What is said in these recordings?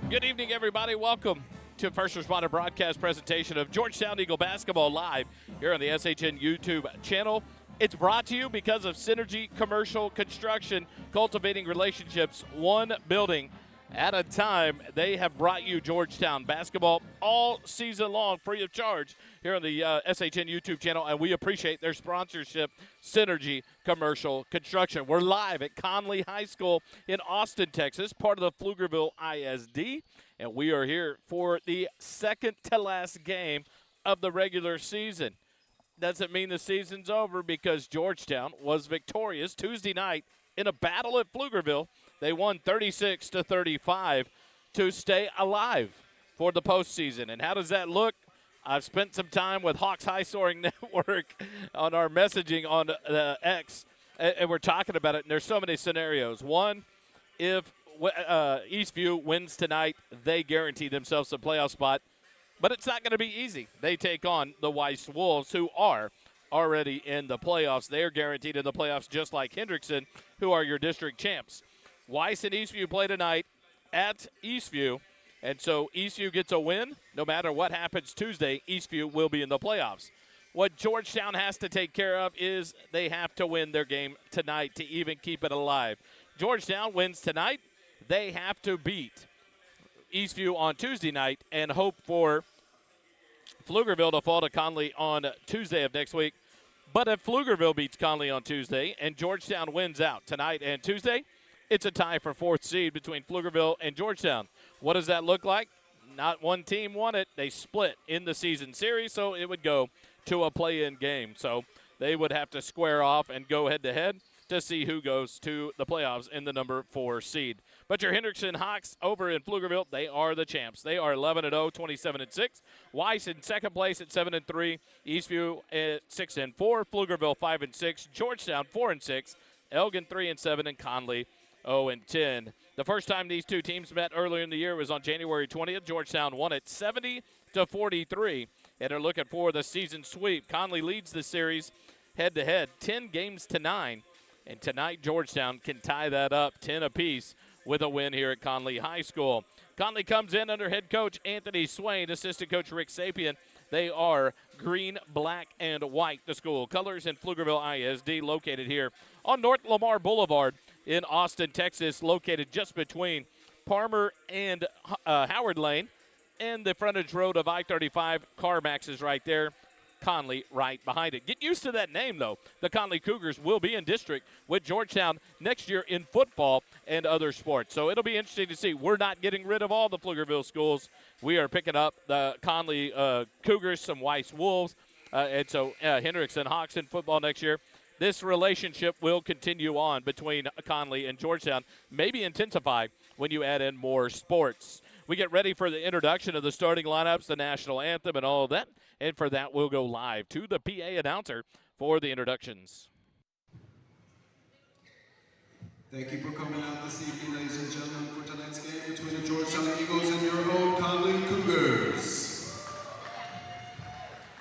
Good evening, everybody. Welcome to First Responder broadcast presentation of Georgetown Eagle basketball live here on the SHN YouTube channel. It's brought to you because of Synergy Commercial Construction, cultivating relationships one building at a time. They have brought you Georgetown basketball all season long, free of charge, here on the SHN YouTube channel, and we appreciate their sponsorship, Synergy Commercial Construction. We're live at Connally High School in Austin, Texas, part of the Pflugerville ISD, and we are here for the second-to-last game of the regular season. Doesn't mean the season's over because Georgetown was victorious Tuesday night in a battle at Pflugerville. They won 36-35 to stay alive for the postseason. And how does that look? I've spent some time with Hawks High Soaring Network on our messaging on X, and we're talking about it, and there's so many scenarios. One, if Eastview wins tonight, they guarantee themselves a playoff spot. But it's not going to be easy. They take on the Weiss Wolves, who are already in the playoffs. They are guaranteed in the playoffs, just like Hendrickson, who are your district champs. Weiss and Eastview play tonight at Eastview, and so Eastview gets a win. No matter what happens Tuesday, Eastview will be in the playoffs. What Georgetown has to take care of is they have to win their game tonight to even keep it alive. Georgetown wins tonight. They have to beat Eastview on Tuesday night and hope for Pflugerville to fall to Connally on Tuesday of next week. But if Pflugerville beats Connally on Tuesday and Georgetown wins out tonight and Tuesday, it's a tie for fourth seed between Pflugerville and Georgetown. What does that look like? Not one team won it. They split in the season series, so it would go to a play-in game. So they would have to square off and go head-to-head to see who goes to the playoffs in the number 4 seed. But your Hendrickson Hawks over in Pflugerville, they are the champs. They are 11-0, 27-6. Weiss in second place at 7-3. Eastview at 6-4. Pflugerville 5-6. Georgetown 4-6. Elgin 3-7, and Connally 0-10. The first time these two teams met earlier in the year was on January 20th. Georgetown won it 70-43, and they're looking for the season sweep. Connally leads the series head-to-head, 10-9. And tonight, Georgetown can tie that up 10 apiece with a win here at Connally High School. Connally comes in under head coach Anthony Swain, assistant coach Rick Sapien. They are green, black, and white, the school colors, in Pflugerville ISD, located here on North Lamar Boulevard in Austin, Texas, located just between Palmer and Howard Lane, and the frontage road of I-35. CarMax is right there. Connally right behind it. Get used to that name, though. The Connally Cougars will be in district with Georgetown next year in football and other sports. So it'll be interesting to see. We're not getting rid of all the Pflugerville schools. We are picking up the Connally Cougars, some Weiss Wolves, and so Hendrickson Hawks in football next year. This relationship will continue on between Connally and Georgetown, maybe intensify when you add in more sports. We get ready for the introduction of the starting lineups, the national anthem, and all of that. And for that, we'll go live to the PA announcer for the introductions. Thank you for coming out this evening, ladies and gentlemen, for tonight's game between the Georgetown Eagles and your own Connally Cougars.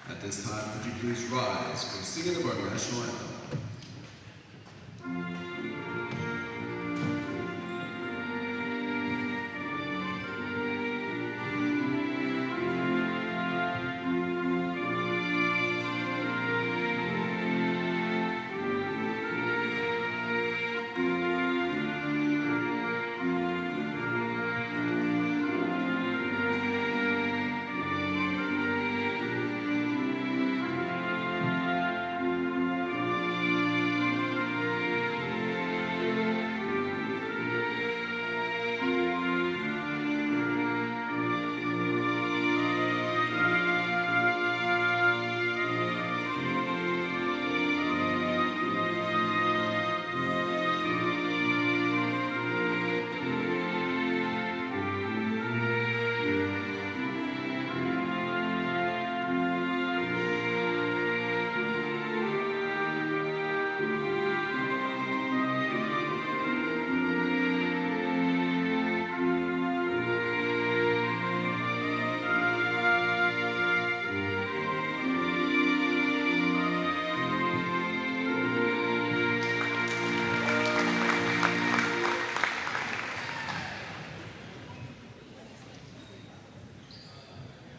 At this time, could you please rise for the singing of our national anthem?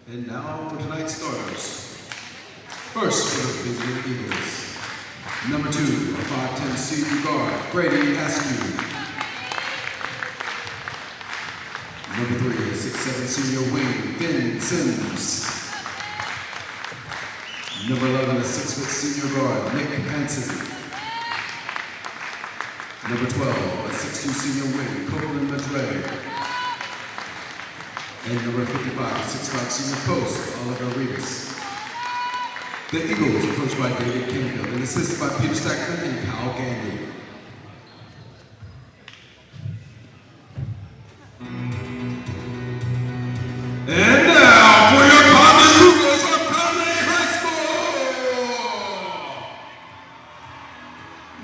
And now for tonight's starters. First for the Cleveland Eagles. Number 2, a 5'10" senior guard, Brady Askew. Number 3, a 6'7" senior wing, Ben Sims. Number 11, a 6' senior guard, Nick Hansen. Number 12, a 6'2" senior wing, Copeland Madre. And number 55, a 6'5" senior post, Oliver Rivas. The Eagles are coached by David Campbell and assisted by Peter Stackman and Kyle Gandy. And now for your Connally Cougars from Connally High School!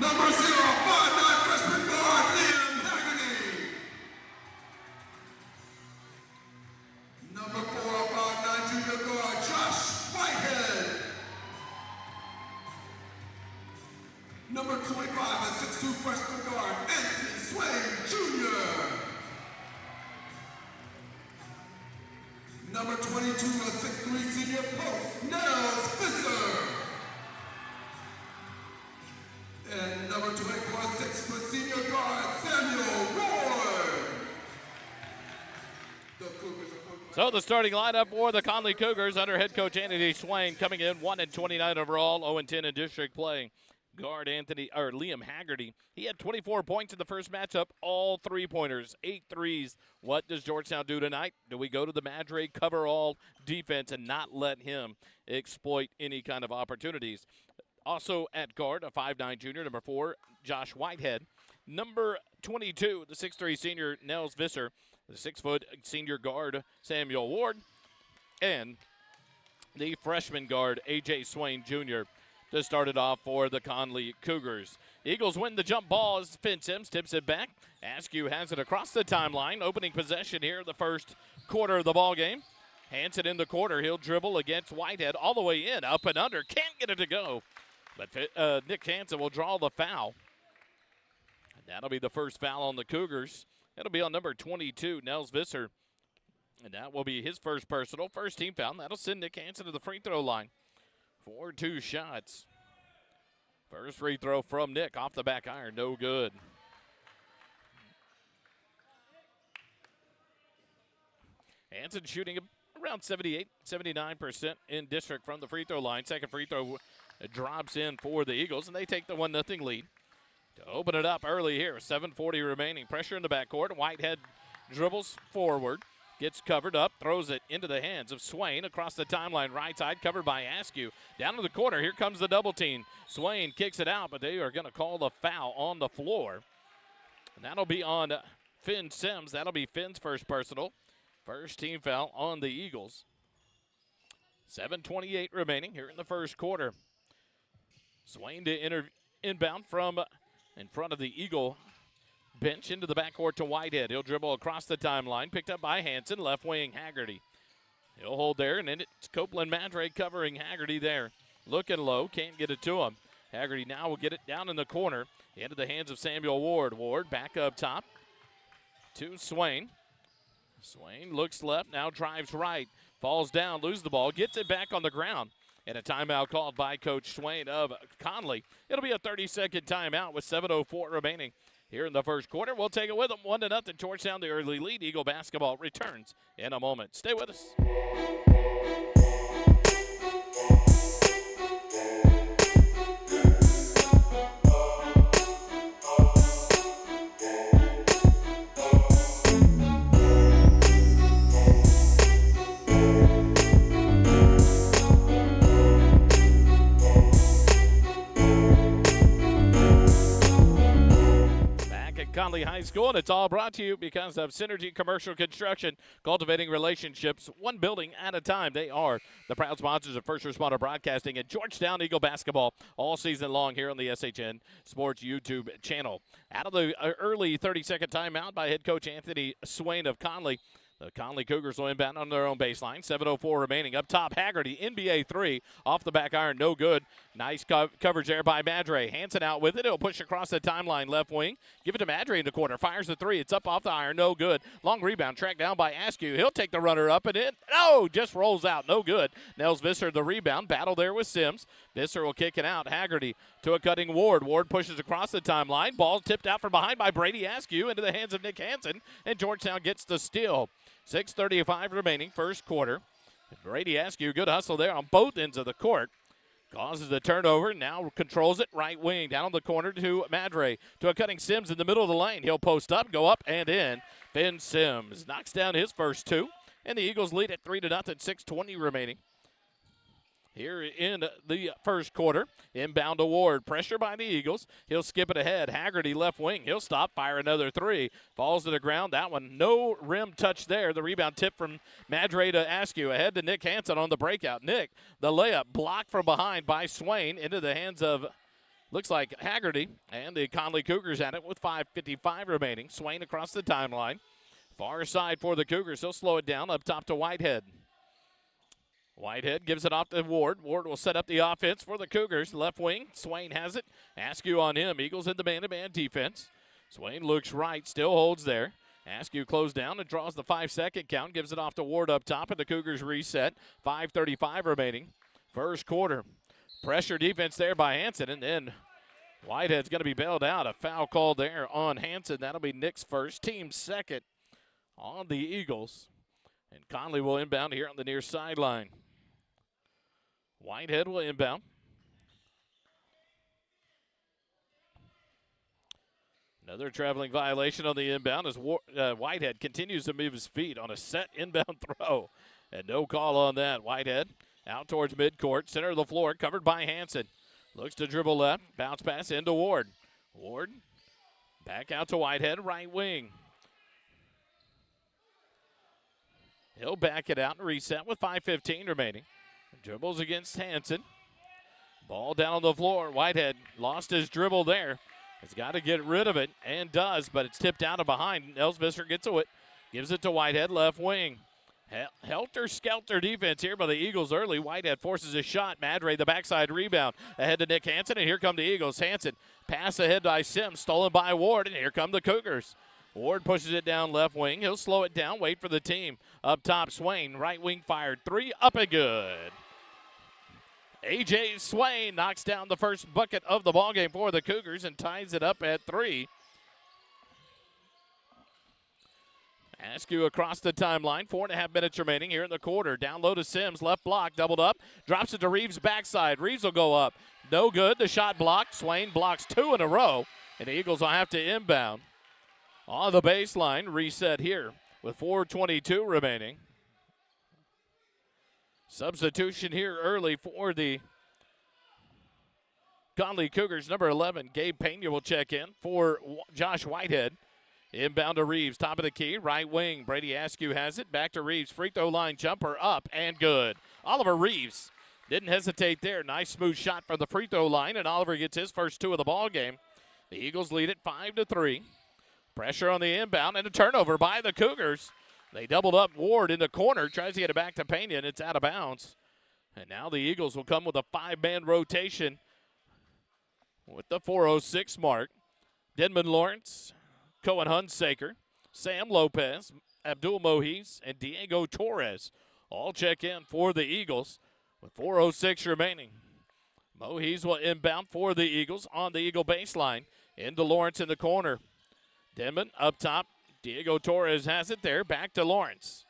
Number 059 freshman guard, Liam Haggerty. Number 459 junior guard, Josh Whitehead. Number 25, a 6'2" freshman guard, Anthony Swain Jr. Number 22, a 6'3" senior post, Nels Fisser. And number 24, a 6' senior guard, Samuel Ward. The Cougars are So the starting lineup for the Connally Cougars under head coach Anthony Swain coming in 1-29 overall, 0-10 in district play. Guard Liam Haggerty, he had 24 points in the first matchup, all three-pointers, 8 threes. What does Georgetown do tonight? Do we go to the Madre cover-all defense and not let him exploit any kind of opportunities? Also at guard, a 5'9" junior, number 4, Josh Whitehead. Number 22, the 6'3" senior, Nels Visser. The 6-foot senior guard, Samuel Ward. And the freshman guard, A.J. Swain Jr., to start it off for the Connally Cougars. Eagles win the jump ball as Finn Sims tips it back. Askew has it across the timeline. Opening possession here in the first quarter of the ball game. Hansen in the quarter. He'll dribble against Whitehead all the way in. Up and under. Can't get it to go. But Nick Hansen will draw the foul. That'll be the first foul on the Cougars. That'll be on number 22, Nels Visser. And that will be his first personal. First team foul. That'll send Nick Hansen to the free throw line for 2 shots. First free throw from Nick off the back iron. No good. Hansen shooting around 78, 79% in district from the free throw line. Second free throw drops in for the Eagles, and they take the 1-0 lead. To open it up early here, 7:40 remaining. Pressure in the backcourt. Whitehead dribbles forward, gets covered up, throws it into the hands of Swain across the timeline, right side, covered by Askew. Down to the corner, here comes the double team. Swain kicks it out, but they are going to call the foul on the floor. And that'll be on Finn Sims. That'll be Finn's first personal. First team foul on the Eagles. 7:28 remaining here in the first quarter. Swain to inbound from in front of the Eagle bench into the backcourt to Whitehead. He'll dribble across the timeline, picked up by Hansen, left wing Haggerty. He'll hold there, and then it's Copeland Madre covering Haggerty there. Looking low, can't get it to him. Haggerty now will get it down in the corner, into the hands of Samuel Ward. Ward back up top to Swain. Swain looks left, now drives right, falls down, loses the ball, gets it back on the ground. And a timeout called by Coach Swain of Connally. It'll be a 30-second timeout with 7:04 remaining here in the first quarter. We'll take it with them, 1-0. Georgetown, the early lead. Eagle basketball returns in a moment. Stay with us. Connally High School, and it's all brought to you because of Synergy Commercial Construction, cultivating relationships one building at a time. They are the proud sponsors of First Responder Broadcasting and Georgetown Eagle basketball all season long here on the SHN Sports YouTube channel. Out of the early 30-second timeout by head coach Anthony Swain of Connally, The Connally Cougars will inbound on their own baseline. 7:04 remaining. Up top, Haggerty, NBA three. Off the back iron, no good. Nice coverage there by Madre. Hansen out with it. He'll push across the timeline, left wing. Give it to Madre in the corner. Fires the three. It's up off the iron, no good. Long rebound, tracked down by Askew. He'll take the runner up and in. Oh, just rolls out, no good. Nels Visser the rebound. Battle there with Sims. Visser will kick it out. Haggerty to a cutting Ward. Ward pushes across the timeline. Ball tipped out from behind by Brady Askew into the hands of Nick Hansen, and Georgetown gets the steal. 6:35 remaining, first quarter. Brady Askew, good hustle there on both ends of the court. Causes the turnover, now controls it, right wing, down the corner to Madre. To a cutting Sims in the middle of the lane. He'll post up, go up and in. Ben Sims knocks down his first two, and the Eagles lead at 3-0, 6:20 remaining. Here in the first quarter, inbound to Ward. Pressure by the Eagles. He'll skip it ahead. Haggerty left wing. He'll stop, fire another three. Falls to the ground. That one, no rim touch there. The rebound tip from Madre to Askew. Ahead to Nick Hansen on the breakout. Nick, the layup blocked from behind by Swain into the hands of, looks like Haggerty. And the Connally Cougars at it with 5:55 remaining. Swain across the timeline. Far side for the Cougars. He'll slow it down up top to Whitehead. Whitehead gives it off to Ward. Ward will set up the offense for the Cougars. Left wing, Swain has it. Askew on him. Eagles in the man-to-man defense. Swain looks right, still holds there. Askew closed down and draws the 5-second count. Gives it off to Ward up top, and the Cougars reset. 5:35 remaining. First quarter. Pressure defense there by Hansen, and then Whitehead's going to be bailed out. A foul call there on Hansen. That'll be Nick's first, team second on the Eagles. And Connally will inbound here on the near sideline. Whitehead will inbound. Another traveling violation on the inbound as Whitehead continues to move his feet on a set inbound throw. And no call on that. Whitehead out towards midcourt, center of the floor, covered by Hansen. Looks to dribble left, bounce pass into Ward. Ward back out to Whitehead, right wing. He'll back it out and reset with 5:15 remaining. Dribbles against Hansen. Ball down on the floor. Whitehead lost his dribble there. Has got to get rid of it, and does, but it's tipped out of behind. Nels Visser gets to it. Gives it to Whitehead, left wing. Helter-skelter defense here by the Eagles early. Whitehead forces a shot. Madre, the backside rebound. Ahead to Nick Hansen, and here come the Eagles. Hansen, pass ahead by Sims, stolen by Ward, and here come the Cougars. Ward pushes it down left wing. He'll slow it down, wait for the team. Up top, Swain, right wing fired. Three, up and good. A.J. Swain knocks down the first bucket of the ballgame for the Cougars and ties it up at 3. Askew across the timeline. 4.5 minutes remaining here in the quarter. Down low to Sims. Left block. Doubled up. Drops it to Reeves' backside. Reeves will go up. No good. The shot blocked. Swain blocks 2 in a row. And the Eagles will have to inbound. On the baseline. Reset here with 4:22 remaining. Substitution here early for the Connally Cougars. Number 11, Gabe Pena will check in for Josh Whitehead. Inbound to Reeves, top of the key, right wing. Brady Askew has it. Back to Reeves. Free throw line jumper up and good. Oliver Reeves didn't hesitate there. Nice smooth shot from the free throw line, and Oliver gets his first 2 of the ball game. The Eagles lead it 5-3. Pressure on the inbound and a turnover by the Cougars. They doubled up Ward in the corner, tries to get it back to Pena, and it's out of bounds. And now the Eagles will come with a 5-man rotation with the 4:06 mark. Denman Lawrence, Cohen Hunsaker, Sam Lopez, Abdul Mohiz, and Diego Torres all check in for the Eagles with 4:06 remaining. Mohiz will inbound for the Eagles on the Eagle baseline. Into Lawrence in the corner. Denman up top. Diego Torres has it there. Back to Lawrence.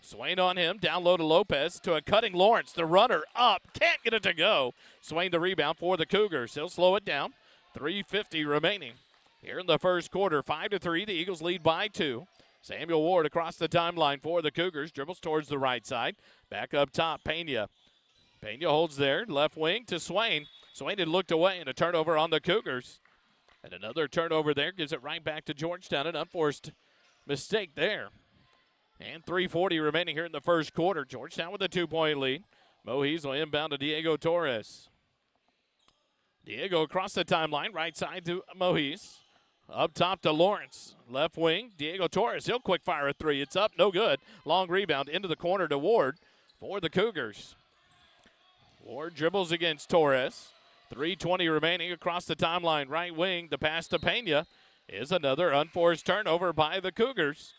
Swain on him. Down low to Lopez. To a cutting Lawrence. The runner up. Can't get it to go. Swain the rebound for the Cougars. He'll slow it down. 3:50 remaining. Here in the first quarter. 5-3. The Eagles lead by 2. Samuel Ward across the timeline for the Cougars. Dribbles towards the right side. Back up top. Pena. Pena holds there. Left wing to Swain. Swain had looked away, and a turnover on the Cougars. And another turnover there gives it right back to Georgetown. An unforced mistake there. And 3:40 remaining here in the first quarter. Georgetown with a 2-point lead. Mohiz will inbound to Diego Torres. Diego across the timeline, right side to Mohiz. Up top to Lawrence. Left wing, Diego Torres. He'll quick fire a three. It's up, no good. Long rebound into the corner to Ward for the Cougars. Ward dribbles against Torres. 3:20 remaining across the timeline. Right wing, the pass to Pena is another unforced turnover by the Cougars.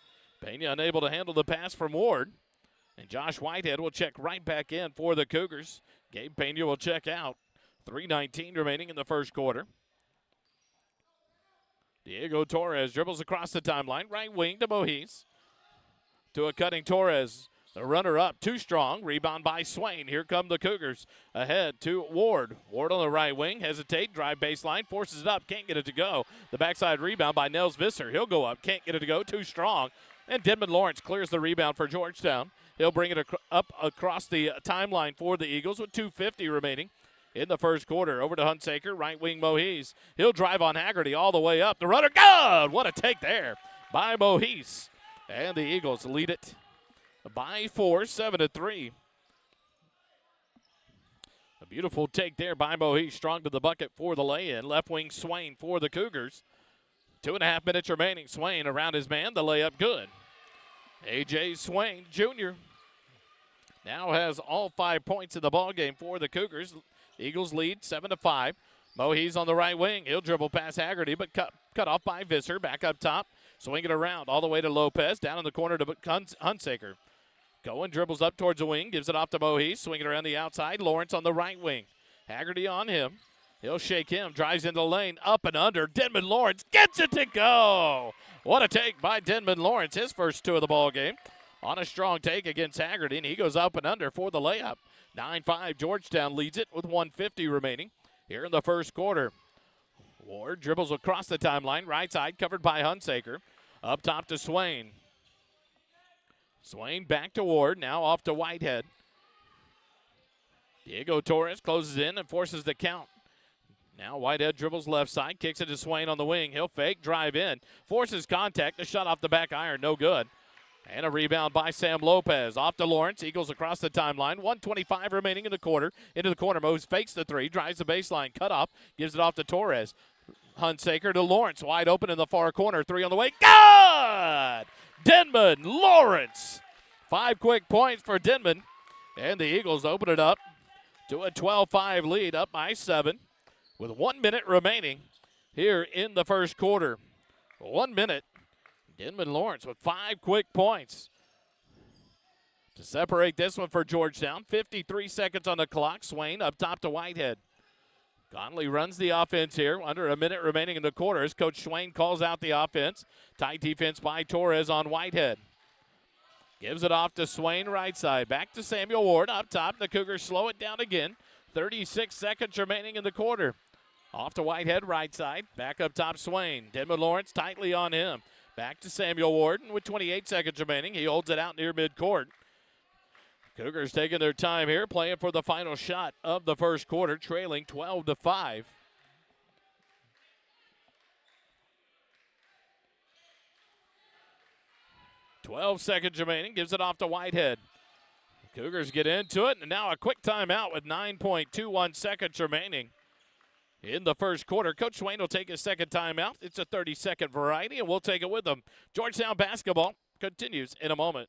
Pena unable to handle the pass from Ward. And Josh Whitehead will check right back in for the Cougars. Gabe Pena will check out. 3:19 remaining in the first quarter. Diego Torres dribbles across the timeline. Right wing to Mohis. To a cutting Torres. The runner up, too strong. Rebound by Swain. Here come the Cougars. Ahead to Ward. Ward on the right wing. Hesitate. Drive baseline. Forces it up. Can't get it to go. The backside rebound by Nels Visser. He'll go up. Can't get it to go. Too strong. And Denman Lawrence clears the rebound for Georgetown. He'll bring it up across the timeline for the Eagles with 2:50 remaining in the first quarter. Over to Hunsaker. Right wing Mohis. He'll drive on Haggerty all the way up. The runner. Good! What a take there by Mohis. And the Eagles lead it by 4, 7-3. A beautiful take there by Mohis. Strong to the bucket for the lay-in. Left wing Swain for the Cougars. 2.5 minutes remaining. Swain around his man. The layup good. A.J. Swain Jr. now has all 5 points in the ballgame for the Cougars. Eagles lead 7-5. Mohis on the right wing. He'll dribble past Haggerty, but cut off by Visser. Back up top. Swing it around all the way to Lopez. Down in the corner to Hunsaker. Cohen dribbles up towards the wing. Gives it off to Mohis. Swinging around the outside. Lawrence on the right wing. Haggerty on him. He'll shake him. Drives into the lane. Up and under. Denman Lawrence gets it to go. What a take by Denman Lawrence. His first 2 of the ball game. On a strong take against Haggerty, and he goes up and under for the layup. 9-5. Georgetown leads it with 1:50 remaining here in the first quarter. Ward dribbles across the timeline. Right side covered by Hunsaker. Up top to Swain. Swain back to Ward. Now off to Whitehead. Diego Torres closes in and forces the count. Now Whitehead dribbles left side. Kicks it to Swain on the wing. He'll fake, drive in. Forces contact. A shot off the back iron. No good. And a rebound by Sam Lopez. Off to Lawrence. Eagles across the timeline. 1:25 remaining in the quarter. Into the corner. Mose fakes the three. Drives the baseline. Cut off. Gives it off to Torres. Hunsaker to Lawrence. Wide open in the far corner. 3 on the way. Good! Denman Lawrence. 5 quick points for Denman. And the Eagles open it up to a 12-5 lead. Up by 7 with 1 minute remaining here in the first quarter. 1 minute. Denman Lawrence with 5 quick points to separate this one for Georgetown. 53 seconds on the clock. Swain up top to Whitehead. Connally runs the offense here. Under a minute remaining in the quarter as Coach Swain calls out the offense. Tight defense by Torres on Whitehead. Gives it off to Swain right side. Back to Samuel Ward up top. The Cougars slow it down again. 36 seconds remaining in the quarter. Off to Whitehead right side. Back up top Swain. Denman Lawrence tightly on him. Back to Samuel Ward with 28 seconds remaining. He holds it out near midcourt. Cougars taking their time here, playing for the final shot of the first quarter, trailing 12-5. Twelve seconds remaining. Gives it off to Whitehead. Cougars get into it, and now a quick timeout with 9.21 seconds remaining in the first quarter. Coach Swain will take his second timeout. It's a 30-second variety, and we'll take it with him. Georgetown basketball continues in a moment.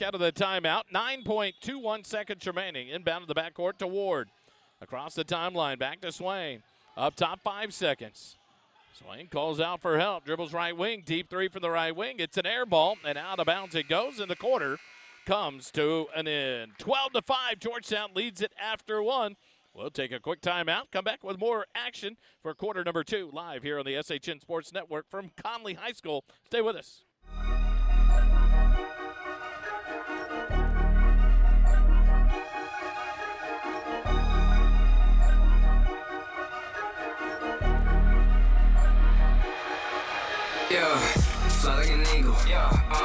Out of the timeout. 9.21 seconds remaining. Inbound to the backcourt to Ward. Across the timeline. Back to Swain. Up top 5 seconds. Swain calls out for help. Dribbles right wing. Deep three from the right wing. It's an air ball. And out of bounds it goes. And the quarter comes to an end. 12-5. Georgetown leads it after 1. We'll take a quick timeout. Come back with more action for quarter number 2. Live here on the SHN Sports Network from Connally High School. Stay with us. Yeah, fly like an eagle.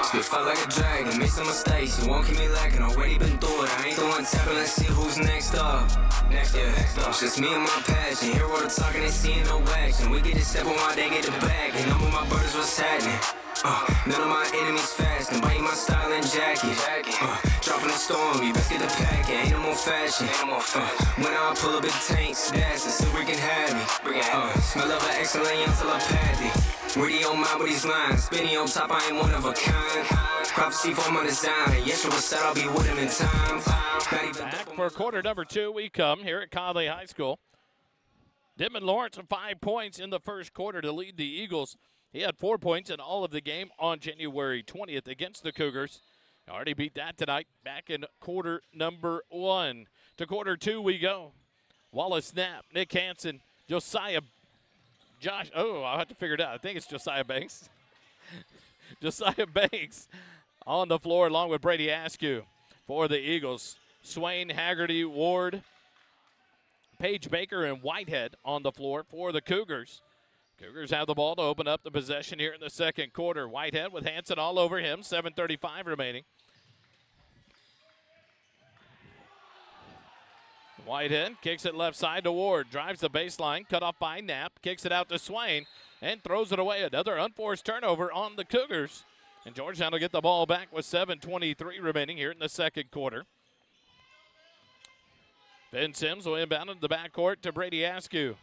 Spit fly like a dragon. Made some mistakes, you won't keep me lacking. Already been through it. I ain't the one tapping. Let's see who's next up. Next up. Just me and my passion. Hear all the talking, they seeing no action. We get to step on while they get the bag. And I'm with my brothers, what's happening? None of my enemies fast. And biting my style and jacket. Dropping the storm, you best get the pack. Ain't no more fashion. When I pull up big tanks, that's the silver can have me. Smell of an excellent young telepathy. Ready on mine with these lines. Spinning on top, I ain't one of a kind. Prophecy for my design. Yes, sure, said I'll be with him in time. Back for quarter number 2 we come here at Connally High School. Denman Lawrence with 5 points in the first quarter to lead the Eagles. He had 4 points in all of the game on January 20th against the Cougars. Already beat that tonight back in quarter number 1. To quarter 2 we go. Wallace snap, Nick Hansen, Josiah I'll have to figure it out. I think it's Josiah Banks. Josiah Banks on the floor along with Brady Askew for the Eagles. Swain, Haggerty, Ward, Paige Baker, and Whitehead on the floor for the Cougars. Cougars have the ball to open up the possession here in the second quarter. Whitehead with Hansen all over him, 7:35 remaining. Whitehead kicks it left side to Ward, drives the baseline, cut off by Knapp, kicks it out to Swain, and throws it away. Another unforced turnover on the Cougars. And Georgetown will get the ball back with 7:23 remaining here in the second quarter. Ben Sims will inbound into the backcourt to Brady Askew.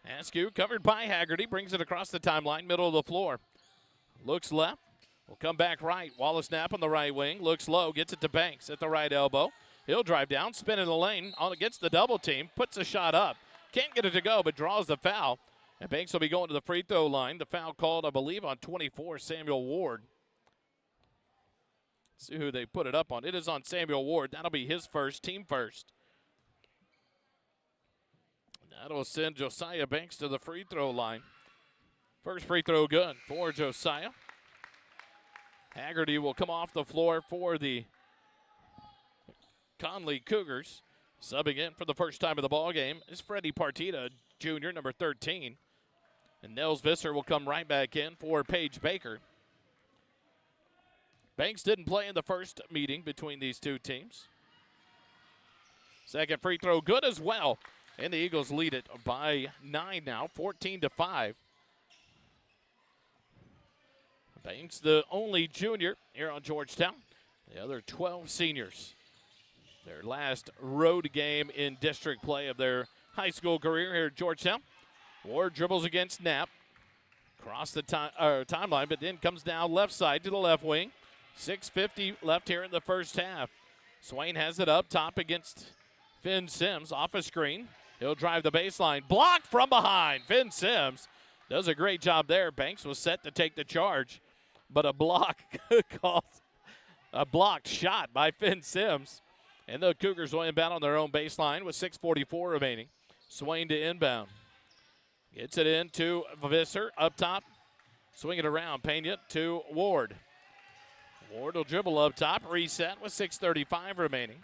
Askew covered by Haggerty, brings it across the timeline, middle of the floor. Looks left, will come back right. Wallace Knapp on the right wing, looks low, gets it to Banks at the right elbow. He'll drive down, spin in the lane, on against the double team, puts a shot up. Can't get it to go, but draws the foul. And Banks will be going to the free throw line. The foul called, I believe, on 24, Samuel Ward. Let's see who they put it up on. It is on Samuel Ward. That'll be his first, team first. That'll send Josiah Banks to the free throw line. First free throw good for Josiah. Haggerty will come off the floor for the Connally Cougars. Subbing in for the first time of the ball game is Freddie Partita, junior, number 13. And Nels Visser will come right back in for Paige Baker. Banks didn't play in the first meeting between these two teams. Second free throw good as well. And the Eagles lead it by 9 now, 14-5. Banks, the only junior here on Georgetown. The other 12 seniors. Their last road game in district play of their high school career here at Georgetown. Ward dribbles against Knapp. Across the timeline, but then comes down left side to the left wing. 6:50 left here in the first half. Swain has it up top against Finn Sims off a screen. He'll drive the baseline. Blocked from behind. Finn Sims does a great job there. Banks was set to take the charge, but a block called a blocked shot by Finn Sims. And the Cougars will inbound on their own baseline with 6:44 remaining. Swain to inbound. Gets it in to Visser up top. Swing it around. Pena to Ward. Ward will dribble up top. Reset with 6:35 remaining.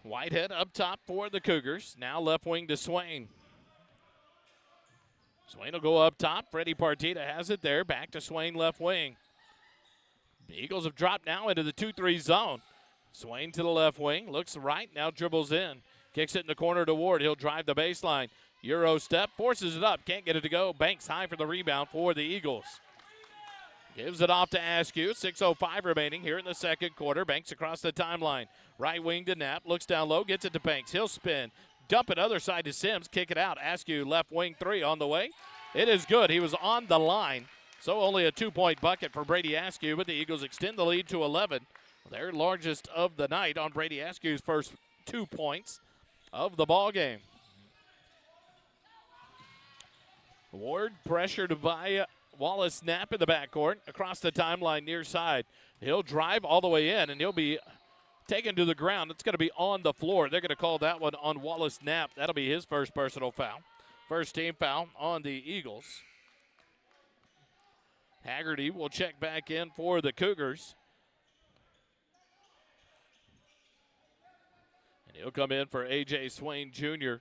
Whitehead up top for the Cougars. Now left wing to Swain. Swain will go up top. Freddie Partita has it there. Back to Swain left wing. The Eagles have dropped now into the 2-3 zone. Swain to the left wing. Looks right. Now dribbles in. Kicks it in the corner to Ward. He'll drive the baseline. Euro step. Forces it up. Can't get it to go. Banks high for the rebound for the Eagles. Gives it off to Askew. 6:05 remaining here in the second quarter. Banks across the timeline. Right wing to Knapp. Looks down low. Gets it to Banks. He'll spin. Dump it other side to Sims. Kick it out. Askew left wing three on the way. It is good. He was on the line. So only a 2-point bucket for Brady Askew, but the Eagles extend the lead to 11. Their largest of the night on Brady Askew's first 2 points of the ball game. Ward pressured by Wallace Knapp in the backcourt across the timeline near side. He'll drive all the way in, and he'll be taken to the ground. It's going to be on the floor. They're going to call that one on Wallace Knapp. That'll be his first personal foul. First team foul on the Eagles. Haggerty will check back in for the Cougars. And he'll come in for A.J. Swain Jr.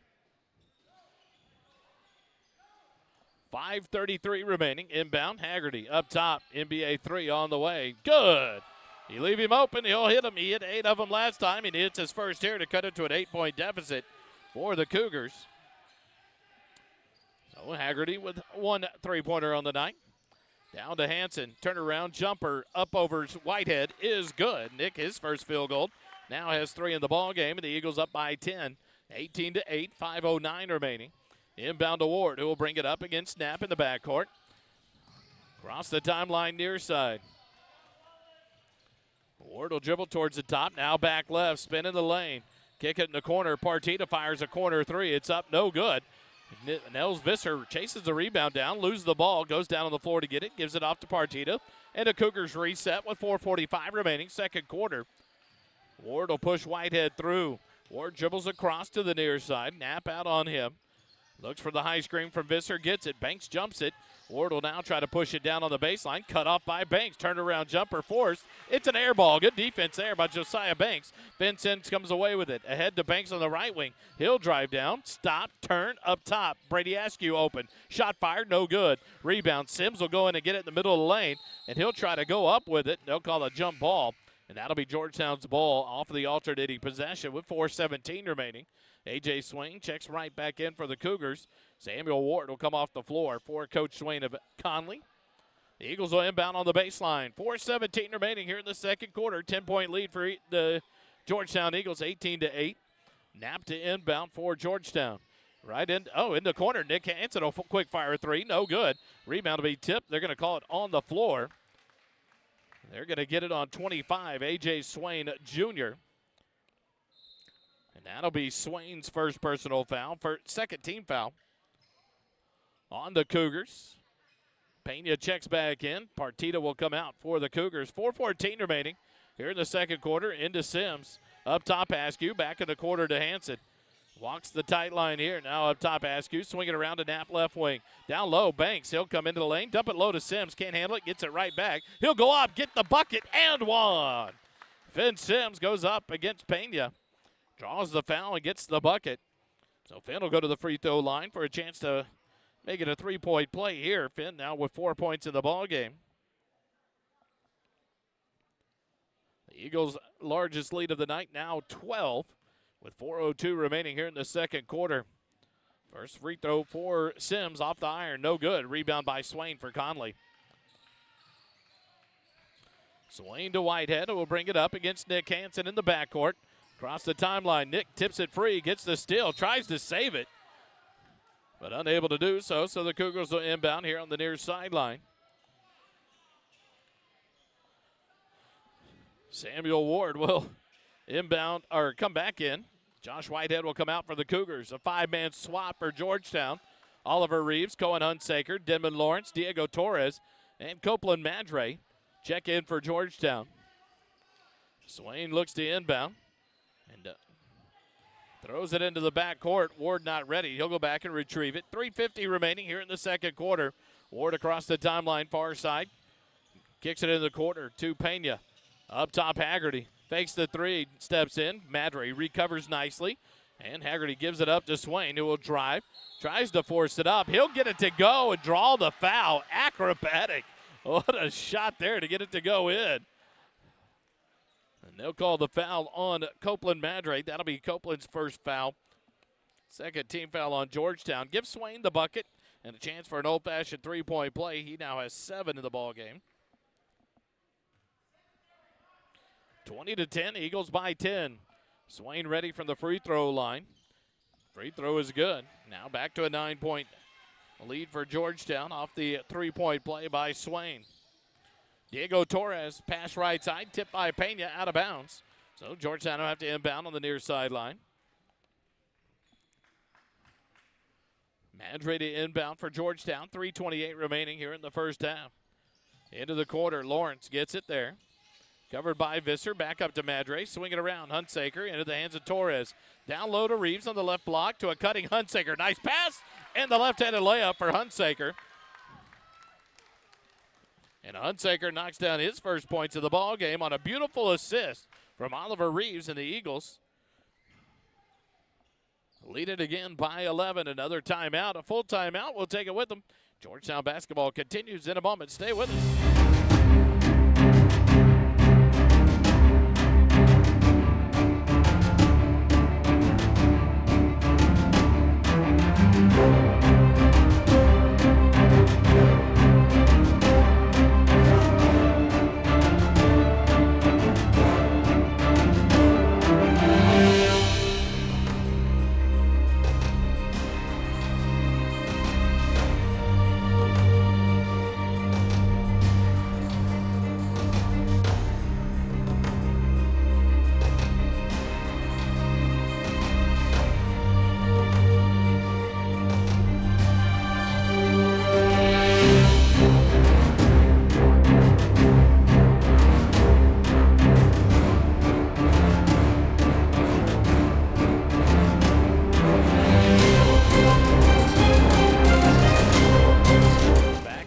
5:33 remaining. Inbound, Haggerty up top. NBA 3 on the way. Good. You leave him open, he'll hit him. He hit 8 of them last time, and he hits his first here to cut it to an 8-point deficit for the Cougars. So Haggerty with 1 3-pointer on the night. Down to Hanson. Turnaround jumper up over Whitehead is good. Nick, his first field goal, now has 3 in the ball game, and the Eagles up by 10. 18-8, 5:09 remaining. Inbound to Ward, who will bring it up against Knapp in the backcourt. Across the timeline near side. Ward will dribble towards the top. Now back left, spin in the lane. Kick it in the corner. Partita fires a corner 3. It's up, no good. Nels Visser chases the rebound down, loses the ball, goes down on the floor to get it, gives it off to Partita. And the Cougars reset with 4:45 remaining, second quarter. Ward will push Whitehead through. Ward dribbles across to the near side. Knapp out on him. Looks for the high screen from Visser, gets it. Banks jumps it. Ward will now try to push it down on the baseline. Cut off by Banks. Turnaround jumper forced. It's an air ball. Good defense there by Josiah Banks. Vincent comes away with it. Ahead to Banks on the right wing. He'll drive down. Stop. Turn. Up top. Brady Askew open. Shot fired. No good. Rebound. Sims will go in and get it in the middle of the lane. And he'll try to go up with it. They'll call a jump ball. And that'll be Georgetown's ball off of the alternating possession with 4:17 remaining. A.J. Swain checks right back in for the Cougars. Samuel Ward will come off the floor for Coach Swain of Connally. The Eagles will inbound on the baseline. 4:17 remaining here in the second quarter. 10-point lead for the Georgetown Eagles, 18-8. Knapp to inbound for Georgetown. Right in the corner. Nick Hansen will quick fire 3. No good. Rebound to be tipped. They're going to call it on the floor. They're going to get it on 25, A.J. Swain Jr. And that'll be Swain's first personal foul, second team foul on the Cougars. Pena checks back in. Partita will come out for the Cougars. 4:14 remaining here in the second quarter. Into Sims. Up top, Askew. Back in the quarter to Hanson. Walks the tight line here. Now up top, Askew. Swinging around to Knapp left wing. Down low, Banks. He'll come into the lane. Dump it low to Sims. Can't handle it. Gets it right back. He'll go up, get the bucket, and one. Finn Sims goes up against Pena. Draws the foul and gets the bucket. So Finn will go to the free throw line for a chance to make it a 3-point play here. Finn now with 4 points in the ball game. The Eagles' largest lead of the night, now 12, with 4:02 remaining here in the second quarter. First free throw for Sims off the iron, no good. Rebound by Swain for Connally. Swain to Whitehead, who will bring it up against Nick Hansen in the backcourt. Across the timeline, Nick tips it free, gets the steal, tries to save it, but unable to do so. So the Cougars will inbound here on the near sideline. Samuel Ward will inbound or come back in. Josh Whitehead will come out for the Cougars. A 5-man swap for Georgetown. Oliver Reeves, Cohen Hunsaker, Denman Lawrence, Diego Torres, and Copeland Madre check in for Georgetown. Swain looks to inbound and throws it into the backcourt. Ward not ready. He'll go back and retrieve it. 3:50 remaining here in the second quarter. Ward across the timeline, far side. Kicks it into the corner to Pena. Up top, Haggerty. Fakes the 3, steps in. Madre recovers nicely. And Haggerty gives it up to Swain, who will drive. Tries to force it up. He'll get it to go and draw the foul. Acrobatic. What a shot there to get it to go in. And they'll call the foul on Copeland Madre. That'll be Copeland's first foul. Second team foul on Georgetown. Give Swain the bucket and a chance for an old-fashioned 3-point play. He now has 7 in the ball game. 20-10, Eagles by 10. Swain ready from the free throw line. Free throw is good. Now back to a 9-point lead for Georgetown off the 3-point play by Swain. Diego Torres, pass right side, tipped by Pena, out of bounds. So Georgetown will have to inbound on the near sideline. Madre to inbound for Georgetown. 3:28 remaining here in the first half. Into the quarter, Lawrence gets it there. Covered by Visser, back up to Madre, swing it around, Hunsaker into the hands of Torres. Down low to Reeves on the left block to a cutting Hunsaker. Nice pass, and the left-handed layup for Hunsaker. And Hunsaker knocks down his first points of the ball game on a beautiful assist from Oliver Reeves and the Eagles. Lead it again by 11. Another timeout, a full timeout. We'll take it with them. Georgetown basketball continues in a moment. Stay with us.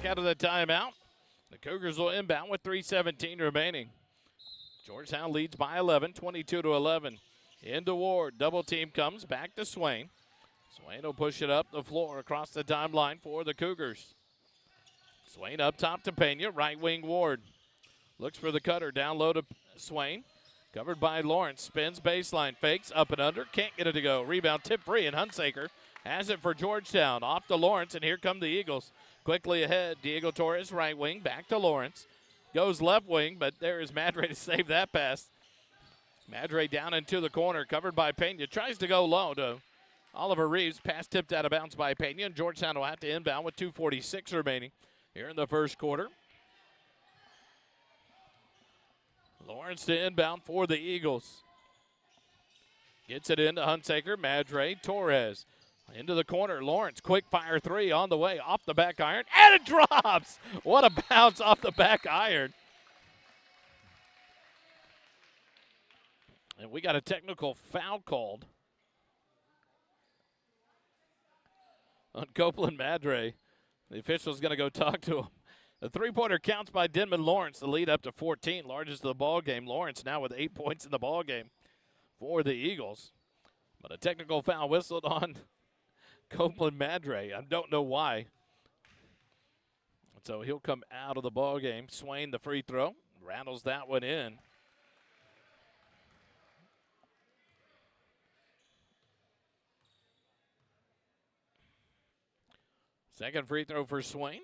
Out of the timeout. The Cougars will inbound with 3:17 remaining. Georgetown leads by 11, 22-11. Into Ward. Double team comes back to Swain. Swain will push it up the floor across the timeline for the Cougars. Swain up top to Pena. Right wing Ward. Looks for the cutter. Down low to Swain. Covered by Lawrence. Spins baseline. Fakes up and under. Can't get it to go. Rebound tip free, and Hunsaker has it for Georgetown. Off to Lawrence, and here come the Eagles. Quickly ahead, Diego Torres, right wing, back to Lawrence. Goes left wing, but there is Madre to save that pass. Madre down into the corner, covered by Pena. Tries to go low to Oliver Reeves. Pass tipped out of bounds by Pena, and Georgetown will have to inbound with 2:46 remaining here in the first quarter. Lawrence to inbound for the Eagles. Gets it into Hunsaker, Madre, Torres. Into the corner, Lawrence, quick fire three on the way, off the back iron, and it drops! What a bounce off the back iron. And we got a technical foul called on Copeland Madre. The official's going to go talk to him. The three-pointer counts by Denman Lawrence, the lead up to 14, largest of the ball game. Lawrence now with 8 points in the ball game for the Eagles. But a technical foul whistled on Copeland Madre. I don't know why. So he'll come out of the ball game. Swain the free throw. Rattles that one in. Second free throw for Swain.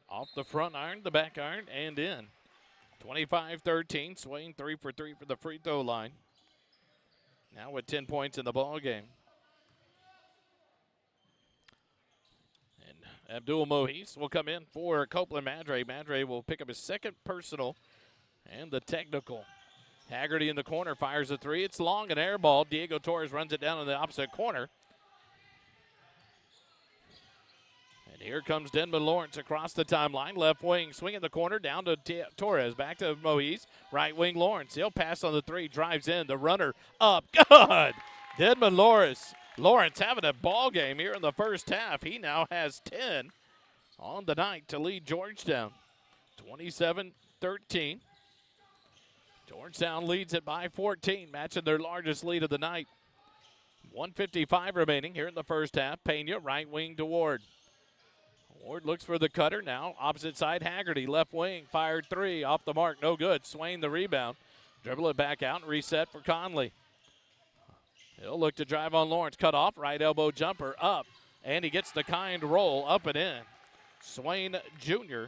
Off the front iron, the back iron, and in. 25-13. Swain 3 for 3 for the free throw line. Now with 10 points in the ball game. Abdul Mohis will come in for Copeland Madre. Madre will pick up his second personal and the technical. Haggerty in the corner fires a three. It's long, an air ball. Diego Torres runs it down in the opposite corner. And here comes Denman Lawrence across the timeline. Left wing, swing in the corner, down to Torres. Back to Mohis. Right wing Lawrence. He'll pass on the three, drives in. The runner up. Good! Denman Lawrence having a ball game here in the first half. He now has 10 on the night to lead Georgetown. 27-13. Georgetown leads it by 14, matching their largest lead of the night. 1:55 remaining here in the first half. Pena, right wing to Ward. Ward looks for the cutter now. Opposite side, Haggerty, left wing, fired three, off the mark, no good. Swain the rebound. Dribble it back out and reset for Connally. He'll look to drive on Lawrence. Cut off, right elbow jumper up. And he gets the kind roll up and in. Swain Jr.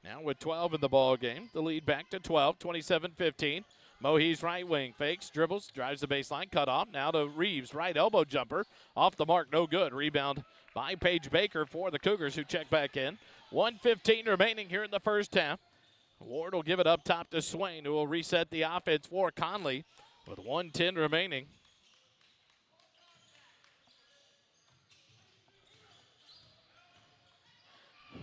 now with 12 in the ball game. The lead back to 12, 27-15. Mohis right wing, fakes, dribbles, drives the baseline, cut off. Now to Reeves, right elbow jumper. Off the mark, no good. Rebound by Paige Baker for the Cougars, who check back in. 1:15 remaining here in the first half. Ward will give it up top to Swain, who will reset the offense for Connally with 1:10 remaining.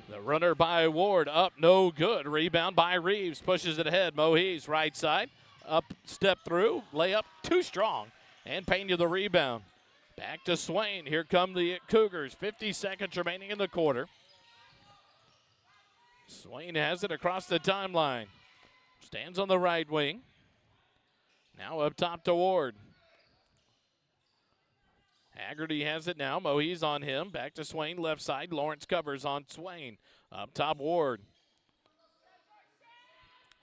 The runner by Ward up, no good. Rebound by Reeves, pushes it ahead. Mohis right side, up, step through, layup too strong. And Pena the rebound. Back to Swain. Here come the Cougars. 50 seconds remaining in the quarter. Swain has it across the timeline. Stands on the right wing. Now up top to Ward. Haggerty has it now. Mohe's on him. Back to Swain, left side. Lawrence covers on Swain. Up top, Ward.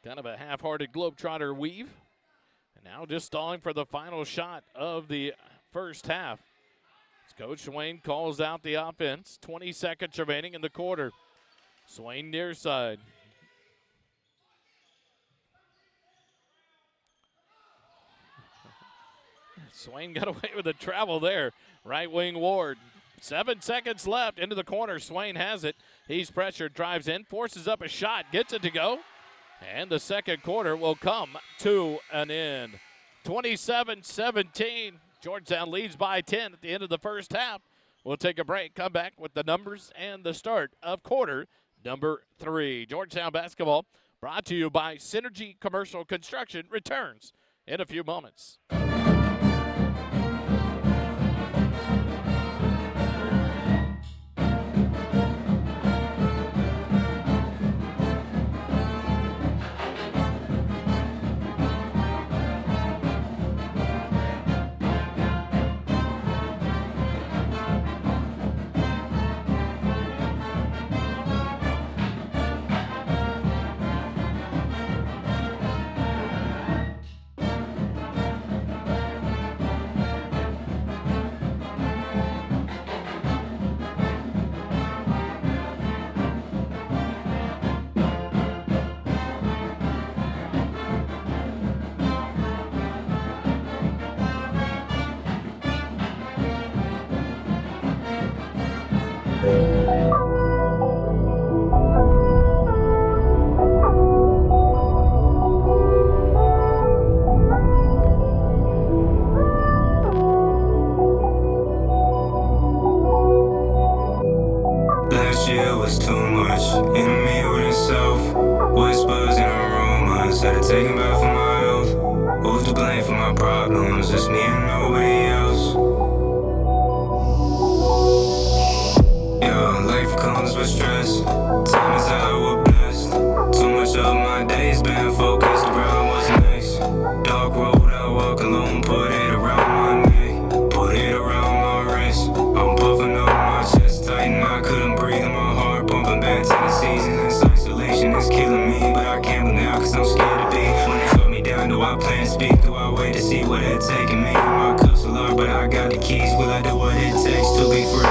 Kind of a half-hearted Globetrotter weave. And now just stalling for the final shot of the first half. As Coach Swain calls out the offense. 20 seconds remaining in the quarter. Swain near side. Swain got away with the travel there. Right wing Ward. 7 seconds left into the corner. Swain has it. He's pressured, drives in, forces up a shot, gets it to go. And the second quarter will come to an end. 27-17. Georgetown leads by 10 at the end of the first half. We'll take a break, come back with the numbers and the start of quarter number 3. Georgetown basketball brought to you by Synergy Commercial Construction returns in a few moments. Last year was too much, enemy with himself. Whispers and rumors, had to take him back for my health. Who's to blame for my problems? It's me and nobody else. Yeah, life comes with stress. Time is how we're blessed. Too much of my days been focused around what's next. Dark road, I walk alone, put it around my neck, put it around my wrist. I'm puffing up my chest tight and I couldn't breathe and my heart pumping back to the season. This isolation is killing me, but I can't believe now cause I'm scared to be. When they put me down, do I plan to speak? Do I wait to see where they're taking me? My cuffs are locked, but I got the keys. Will I do what it takes to be free?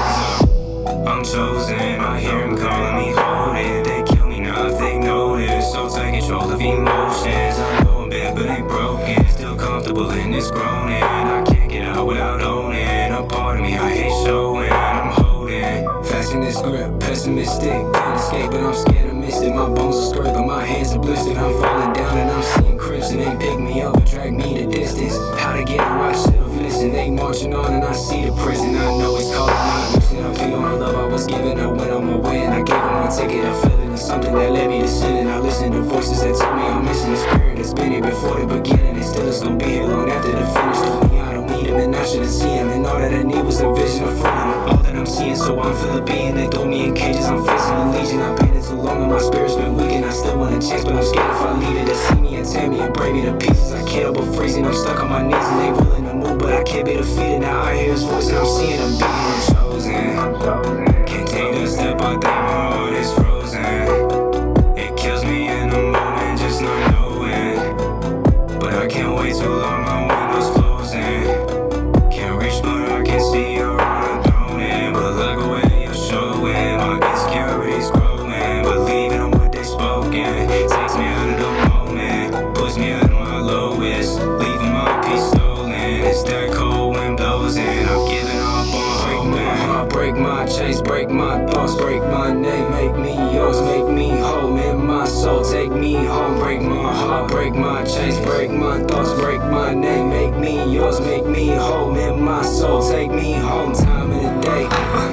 I'm chosen, I hear them calling me, hold it. They kill me now if they notice. So take control of emotions. I know I'm bad but ain't broken. Still comfortable in this groaning. I can't get out without owning a part of me I hate showing. I'm holding fast in this grip, pessimistic. Can't escape but I'm scared I missed it. My bones are scraping, my hands are blistered. I'm falling down and I'm seeing crimson. They pick me up and drag me to distance. How to get where I should've listened. They marching on and I see the prison. I know it's calling out. I feel on the love I was giving up when I'm away. And I gave them my ticket. I feel it in something that led me to sin. And I listen to voices that told me I'm missing the spirit that's been here before the beginning. And still it's gonna be here long after the finish. Told me I don't need him and I shouldn't see him. And all that I need was a vision of freedom. All that I'm seeing, so I'm Philippine. They throw me in cages, I'm facing a legion. I've been too long and my spirit's been weak. And I still want a chance, but I'm scared if I leave it. To see me and tear me and break me to pieces. I can't help but freezing. I'm stuck on my knees and they willing to move, but I can't be defeated. Now I hear his voice and I'm seeing him beating. I'm chosen. Can't take the step, I think my heart is frozen. It kills me in the moment, just not knowing. But I can't wait too long, my window's closing. Can't reach, but I can see you're on a throne. But like the way you're showing, my insecurity's growing. Believing in what they spoken takes me out of the moment, puts me out of my lowest, leaving my peace stolen. It's that cold wind blows in, I've given up on hope. Break my heart, break my chains, break my thoughts, break my name, make me yours, make me whole in my soul, take me home. Break my heart, break my chains, break my thoughts, break my name, make me yours, make me whole in my soul, take me home. Time in the day,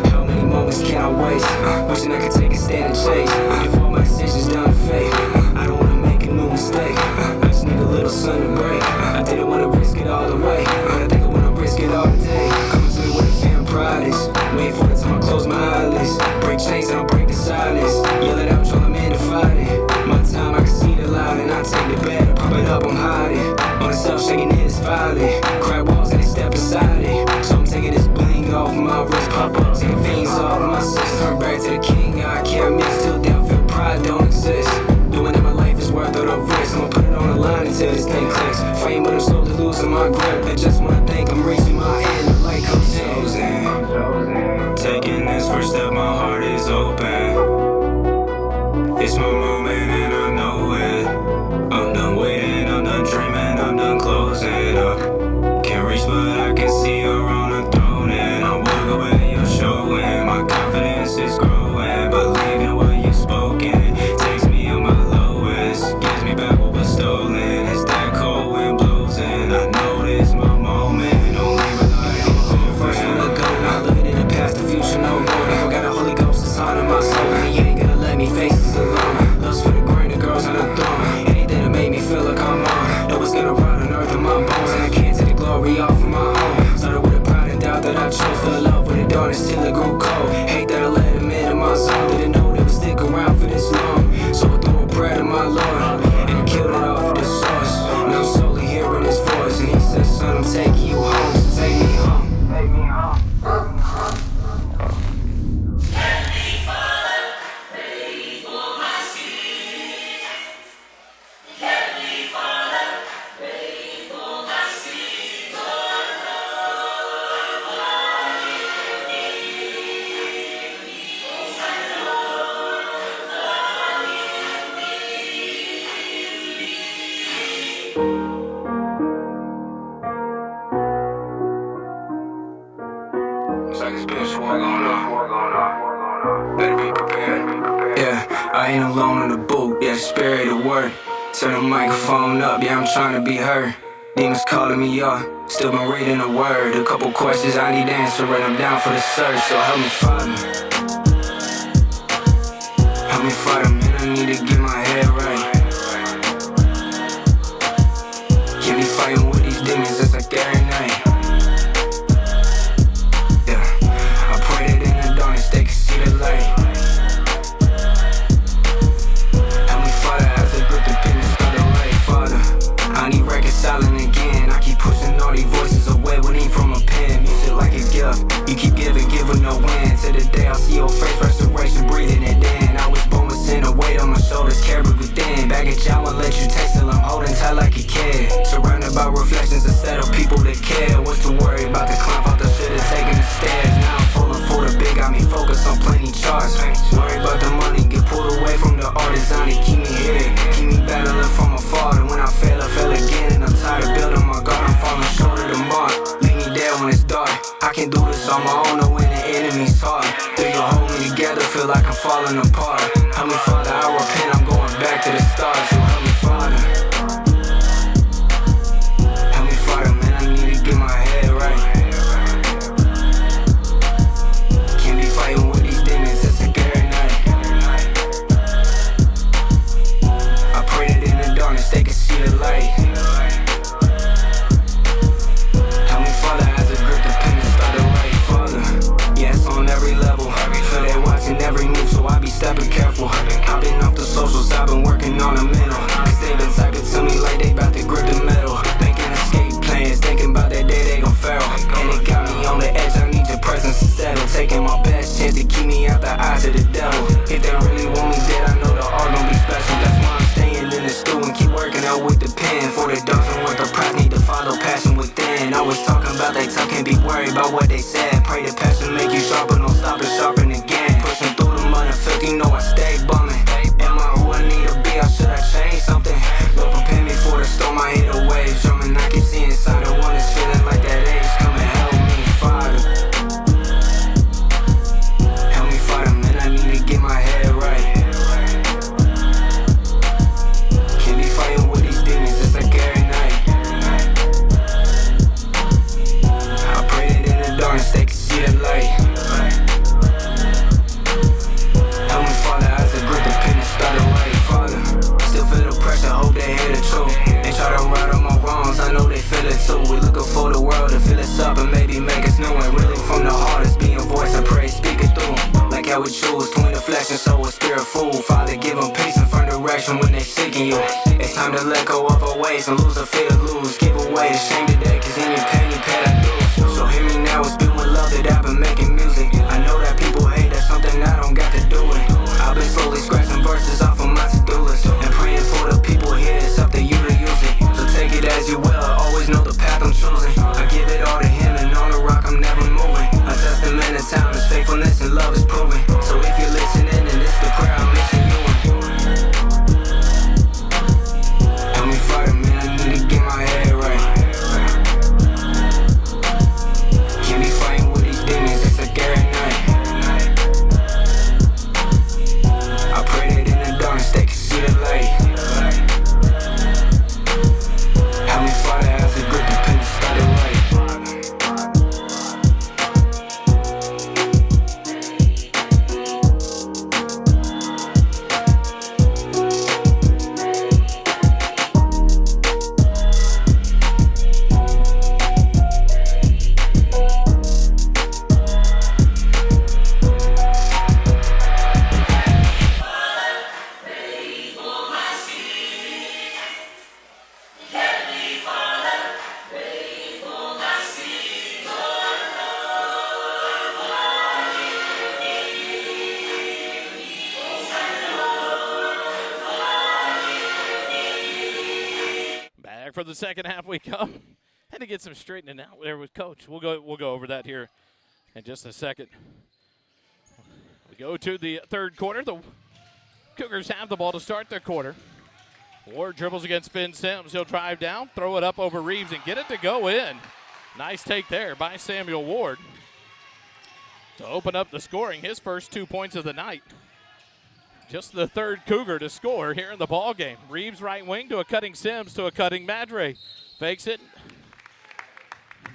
how many moments can I waste? Wishing I could take a stand and chase. If all my decisions down to fate, I don't wanna make a new mistake. I just need a little sun to break. I didn't wanna risk it all the way, but I think I wanna risk it all today. Coming to me with a fan pride is waiting for the time I close my eyelids. Break chains and I'll break the silence. Yell it out, y'all, I'm in to fight it. My time, I can see the light and I take the bed, I pop it up, I'm hiding. On the self shaking it is violent. Crack walls and they step beside it. So I'm taking this bling off. my wrist pop up, taking fiends off my sis. Turn back to the king, I can't miss. Still down, feel pride don't exist. Doing it, my life is worth all the risk. I'ma put it on the line until this thing clicks. Fame, but I'm slowly losing my grip. And just when I think I'm reaching my end, the light comes in. Taking this first step, my heart is open. It's my moment and I know it. I'm done waiting, I'm done dreaming, I'm done closing up. Can't reach but I can see her on the throne. And I walk away, you're showing. My confidence is growing. Believe in what you've spoken. Takes me on my lowest. Gives me back what was stolen. It's that cold wind blows in. I know this is my moment. Only rely on the first one to go. Not living in the past, the future, no more. Never got a Holy Ghost inside of my soul. And he ain't gonna let me face this alone. Lust for the grain, the girls on the throne. Anything that made me feel like I'm on. Know it's gonna rot on earth in my bones. And I can't take the glory off of my own. Started with a pride and doubt that I chose. Fell in love with the darkness till it grew cold. Hate that I let him into my zone. Didn't know they would stick around for this long. So I threw a prayer to my Lord. And he killed it off with the source. Now I'm slowly hearing his voice. And he said, son, I'm taking you home. So take me home. Take me home. Better be prepared. Yeah, I ain't alone in the booth. Yeah, the spirit of word. Turn the microphone up. Yeah, I'm trying to be heard. Demons calling me up. Still been reading the word. A couple questions I need answering. I'm down for the search. So help me, Father. Help me, Father, man. I need to get my head right. Can't be fighting with these demons. It's like every night. Silent again, I keep pushing all these voices away. We need from a pen, music like a gift. You keep giving no end. To the day I'll see your face, restoration, breathing it in. I was born with sin, a weight on my shoulders, carried within. Baggage, I won't let you taste till I'm holding tight like a kid. Surrounded by reflections instead of people that care. What's to worry about the climb out the shit and taking the stairs. Now I'm falling for the big, got me focused on plenty charts. Worry about the money, get pulled away from the artisan to keep me here. Keep me battling from afar, and when I fail again. And I'm tired of building my guard, I'm falling short of the mark. Leave me there when it's dark. I can do this on my own, or when the enemy's hard. Do you hold me together, feel like I'm falling apart. Help me, Father, I repent, I'm going back to the start. So help me, Father. Help me, Father, man, I need to get my head right. Can't be fighting with these demons, it's like every night. I pray that in the darkness they can see the light. Every move, so I be stepping careful. I've been off the socials, I've been working on the mental. Cause they been typing to me like they bout to grip the metal. Thinking escape plans, thinking about that day they gon' feral. And it got me on the edge, I need your presence to settle. Taking my best chance to keep me out the eyes of the devil. If they really want me dead, I know the art gon' be special. That's why I'm staying in the stew and keep working out with the pen. For the dogs and what the prize need to follow passion within. I was talking about they talk, can't be worried about what they said. Pray the passion make you sharper, don't stop it, sharpen again. Pushing through the mud and filth, you know I stay bumming. Am I who I need to be, or should I change something? Lord, prepare me for the storm, I hit the waves. Drumming, I can see inside the one that's feeling like that age. Come and help me, Father. Help me, Father, man, I need to get my head right. Can't be fighting with these demons, it's like every night. I pray that in the darkness they can see the light. Hope they hear the truth. They try to right on my wrongs, I know they feel it too. We looking for the world to fill us up and maybe make us new. And really from the heart is being voice I pray, speak it through. Like how we choose between the flesh and soul, a spirit fool. Father, give them peace and firm direction when they seeking you. It's time to let go of our ways and lose the fear to lose. Give away the shame today, cause any pain you pay I do. So hear me now, it's been with love that I've been making me. for the second half we come. Had to get some straightening out there with Coach. We'll go over that here in just a second. We go to the third quarter. The Cougars have the ball to start their quarter. Ward dribbles against Finn Sims. He'll drive down, throw it up over Reeves, and get it to go in. Nice take there by Samuel Ward to open up the scoring. His first 2 points of the night. Just the third Cougar to score here in the ball game. Reeves right wing to a cutting Sims to a cutting Madre. Fakes it.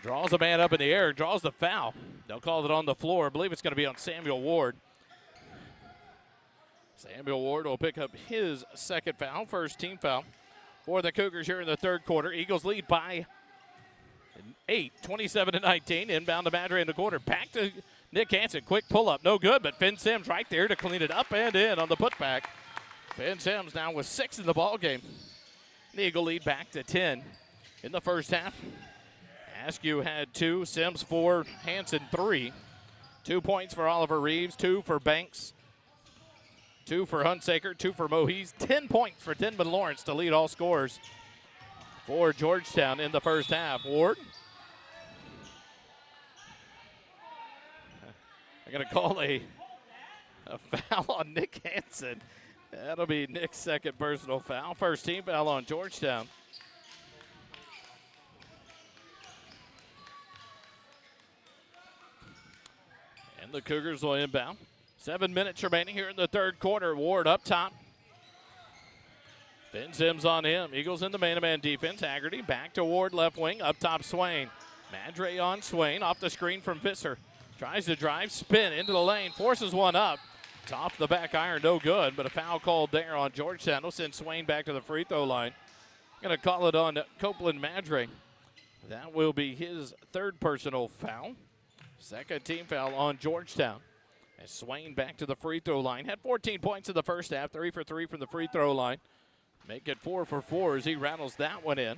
Draws a man up in the air. Draws the foul. They'll call it on the floor. I believe it's going to be on Samuel Ward. Samuel Ward will pick up his second foul, first team foul for the Cougars here in the third quarter. Eagles lead by 8, 27-19. Inbound to Madre in the corner. Back to Nick Hansen. Quick pull-up. No good, but Finn Sims right there to clean it up and in on the putback. Finn Sims now with 6 in the ball game. The Eagle lead back to 10 in the first half. Askew had 2, Sims 4, Hansen 3. 2 points for Oliver Reeves, 2 for Banks, 2 for Hunsaker, 2 for Mohees. 10 points for Denman Lawrence to lead all scorers for Georgetown in the first half. Ward. I'm going to call a foul on Nick Hansen. That'll be Nick's second personal foul. First team foul on Georgetown. And the Cougars will inbound. 7 minutes remaining here in the third quarter. Ward up top. Finn Sims on him. Eagles in the man-to-man defense. Haggerty back to Ward, left wing. Up top, Swain. Madre on Swain. Off the screen from Visser. Tries to drive, spin into the lane. Forces one up. It's off the back iron, no good. But a foul called there on Georgetown. Will send Swain back to the free throw line. Going to call it on Copeland Madre. That will be his third personal foul. Second team foul on Georgetown. As Swain back to the free throw line. Had 14 points in the first half. 3 for 3 from the free throw line. Make it 4 for 4 as he rattles that one in.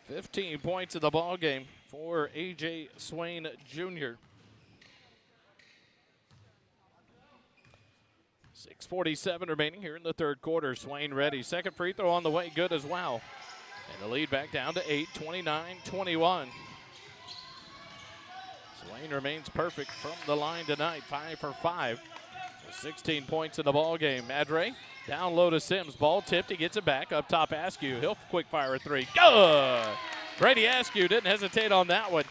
15 points in the ball game for A.J. Swain Jr. 6:47 remaining here in the third quarter. Swain ready. Second free throw on the way. Good as well. And the lead back down to 8, 29-21. Swain remains perfect from the line tonight. 5 for 5. 16 points in the ball game. Madre down low to Sims. Ball tipped. He gets it back. Up top, Askew. He'll quick fire a 3. Good! Brady Askew didn't hesitate on that one.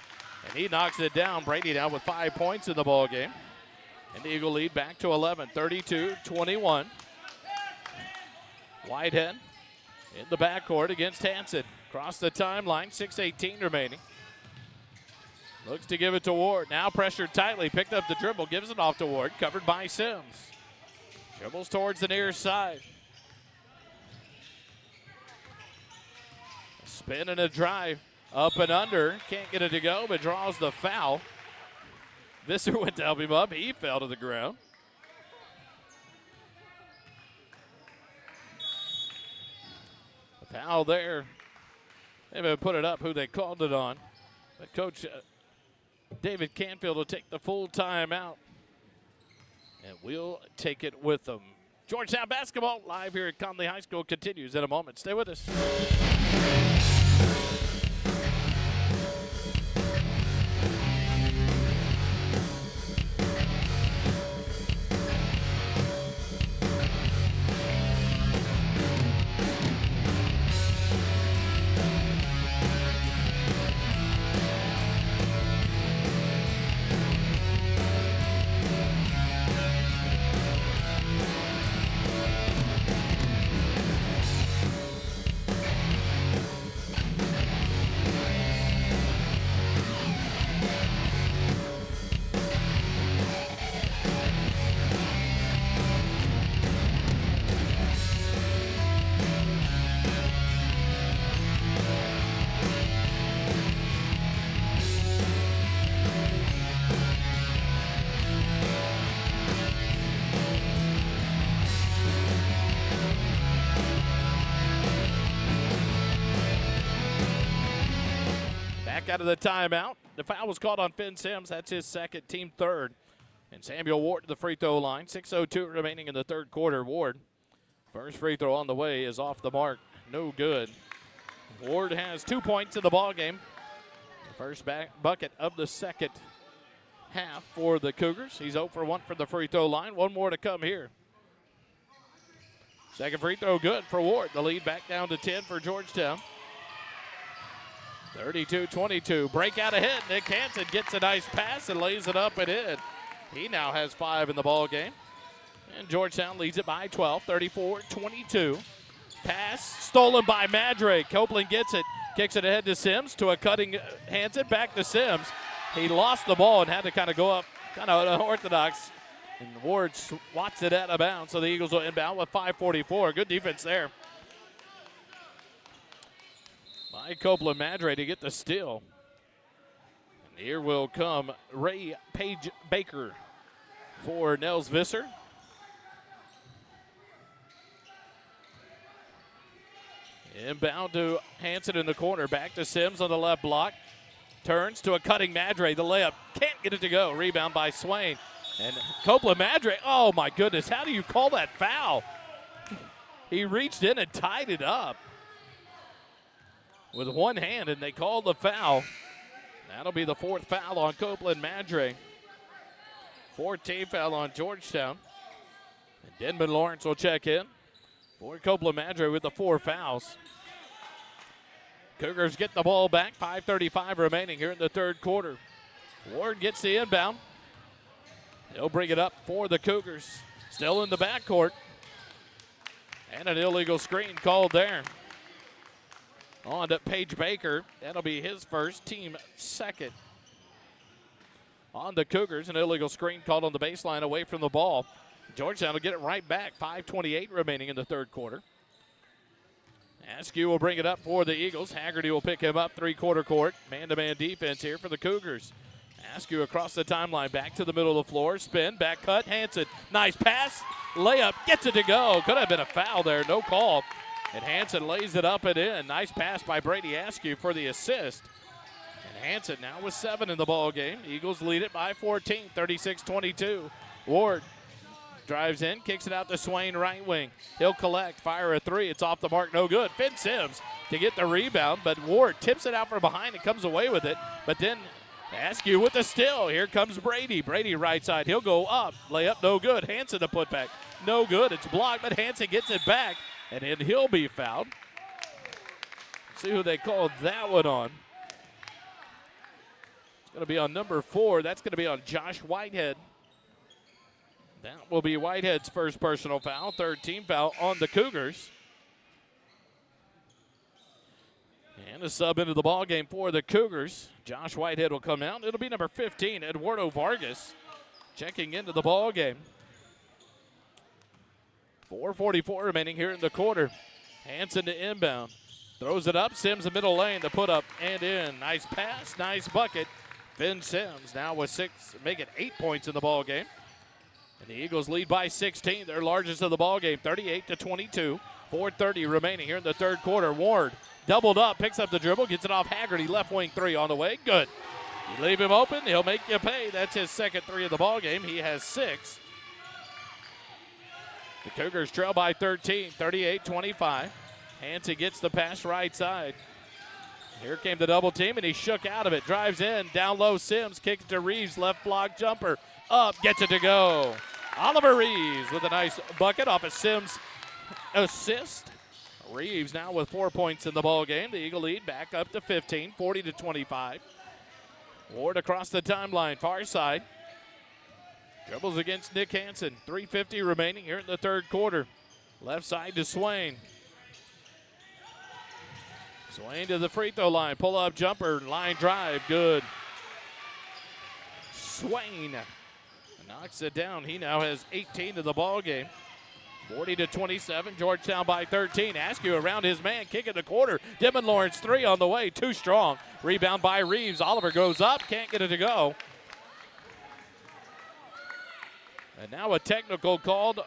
And he knocks it down. Brady now with 5 points in the ball game. And the Eagle lead back to 11, 32-21. Whitehead in the backcourt against Hansen. Across the timeline, 6:18 remaining. Looks to give it to Ward. Now pressured tightly. Picked up the dribble. Gives it off to Ward. Covered by Sims. Dribbles towards the near side. A spin and a drive. Up and under. Can't get it to go, but draws the foul. Visser went to help him up. He fell to the ground. A foul there. They haven't put it up who they called it on. But Coach David Canfield will take the full time out. And we'll take it with them. Georgetown basketball live here at Connally High School continues in a moment. Stay with us. Out of the timeout. The foul was called on Finn Sims. That's his second, team third. And Samuel Ward to the free throw line. 6:02 remaining in the third quarter. Ward, first free throw on the way, is off the mark. No good. Ward has 2 points in the ball game. The first bucket of the second half for the Cougars. He's 0 for 1 from the free throw line. One more to come here. Second free throw good for Ward. The lead back down to 10 for Georgetown. 32-22. Breakout ahead. Nick Hansen gets a nice pass and lays it up and in. He now has 5 in the ball game. And Georgetown leads it by 12, 34-22. Pass stolen by Madre. Copeland gets it, kicks it ahead to Sims, to a cutting Hansen, back to Sims. He lost the ball and had to kind of go up, kind of unorthodox. And Ward swats it out of bounds, so the Eagles will inbound with 5:44. Good defense there by Copeland Madre to get the steal. And here will come Ray Page Baker for Nels Visser. Inbound to Hansen in the corner. Back to Sims on the left block. Turns to a cutting Madre. The layup can't get it to go. Rebound by Swain. And Copeland Madre, oh my goodness, how do you call that foul? He reached in and tied it up with one hand, and they called the foul. That'll be the 4th foul on Copeland Madre. 14th foul on Georgetown. And Denman Lawrence will check in for Copeland Madre with the 4 fouls. Cougars get the ball back. 5:35 remaining here in the third quarter. Ward gets the inbound. He'll bring it up for the Cougars. Still in the backcourt. And an illegal screen called there. On to Page Baker. That'll be his first, team second. On the Cougars, an illegal screen called on the baseline away from the ball. Georgetown will get it right back. 5:28 remaining in the third quarter. Askew will bring it up for the Eagles. Haggerty will pick him up, 3/4 court. Man-to-man defense here for the Cougars. Askew across the timeline, back to the middle of the floor. Spin, back cut, Hansen. Nice pass, layup, gets it to go. Could have been a foul there, no call. And Hansen lays it up and in. Nice pass by Brady Askew for the assist. And Hansen now with 7 in the ball game. Eagles lead it by 14, 36-22. Ward drives in, kicks it out to Swain, right wing. He'll collect, fire a 3. It's off the mark, no good. Finn Sims to get the rebound, but Ward tips it out from behind and comes away with it. But then Askew with the steal. Here comes Brady. Brady right side. He'll go up. Layup, no good. Hansen to put back. No good. It's blocked, but Hansen gets it back, and then he'll be fouled. See who they called that one on. It's going to be on number 4. That's going to be on Josh Whitehead. That will be Whitehead's first personal foul. 3rd team foul on the Cougars. And a sub into the ball game for the Cougars. Josh Whitehead will come out. It'll be number 15, Eduardo Vargas, checking into the ball game. 4:44 remaining here in the quarter. Hansen to inbound. Throws it up. Sims the middle lane. The put up and in. Nice pass. Nice bucket. Finn Sims now with 6, making 8 points in the ball game. And the Eagles lead by 16, their largest of the ball game, 38-22. 4:30 remaining here in the third quarter. Ward doubled up, picks up the dribble, gets it off Haggerty, left wing 3 on the way. Good. You leave him open, he'll make you pay. That's his second 3 of the ball game. He has 6. The Cougars trail by 13, 38-25. Hansen gets the pass right side. Here came the double team, and he shook out of it. Drives in, down low, Sims, kicks to Reeves, left block jumper. Up, gets it to go. Oliver Reeves with a nice bucket off a Sims assist. Reeves now with 4 points in the ball game. The Eagle lead back up to 15, 40-25. Ward across the timeline, far side. Dribbles against Nick Hansen. 3:50 remaining here in the third quarter. Left side to Swain. Swain to the free throw line. Pull up jumper, line drive, good. Swain knocks it down. He now has 18 to the ball game. 40-27, Georgetown by 13. Askew around his man, kick in the quarter. Denman Lawrence 3 on the way, too strong. Rebound by Reeves. Oliver goes up, can't get it to go. And now a technical called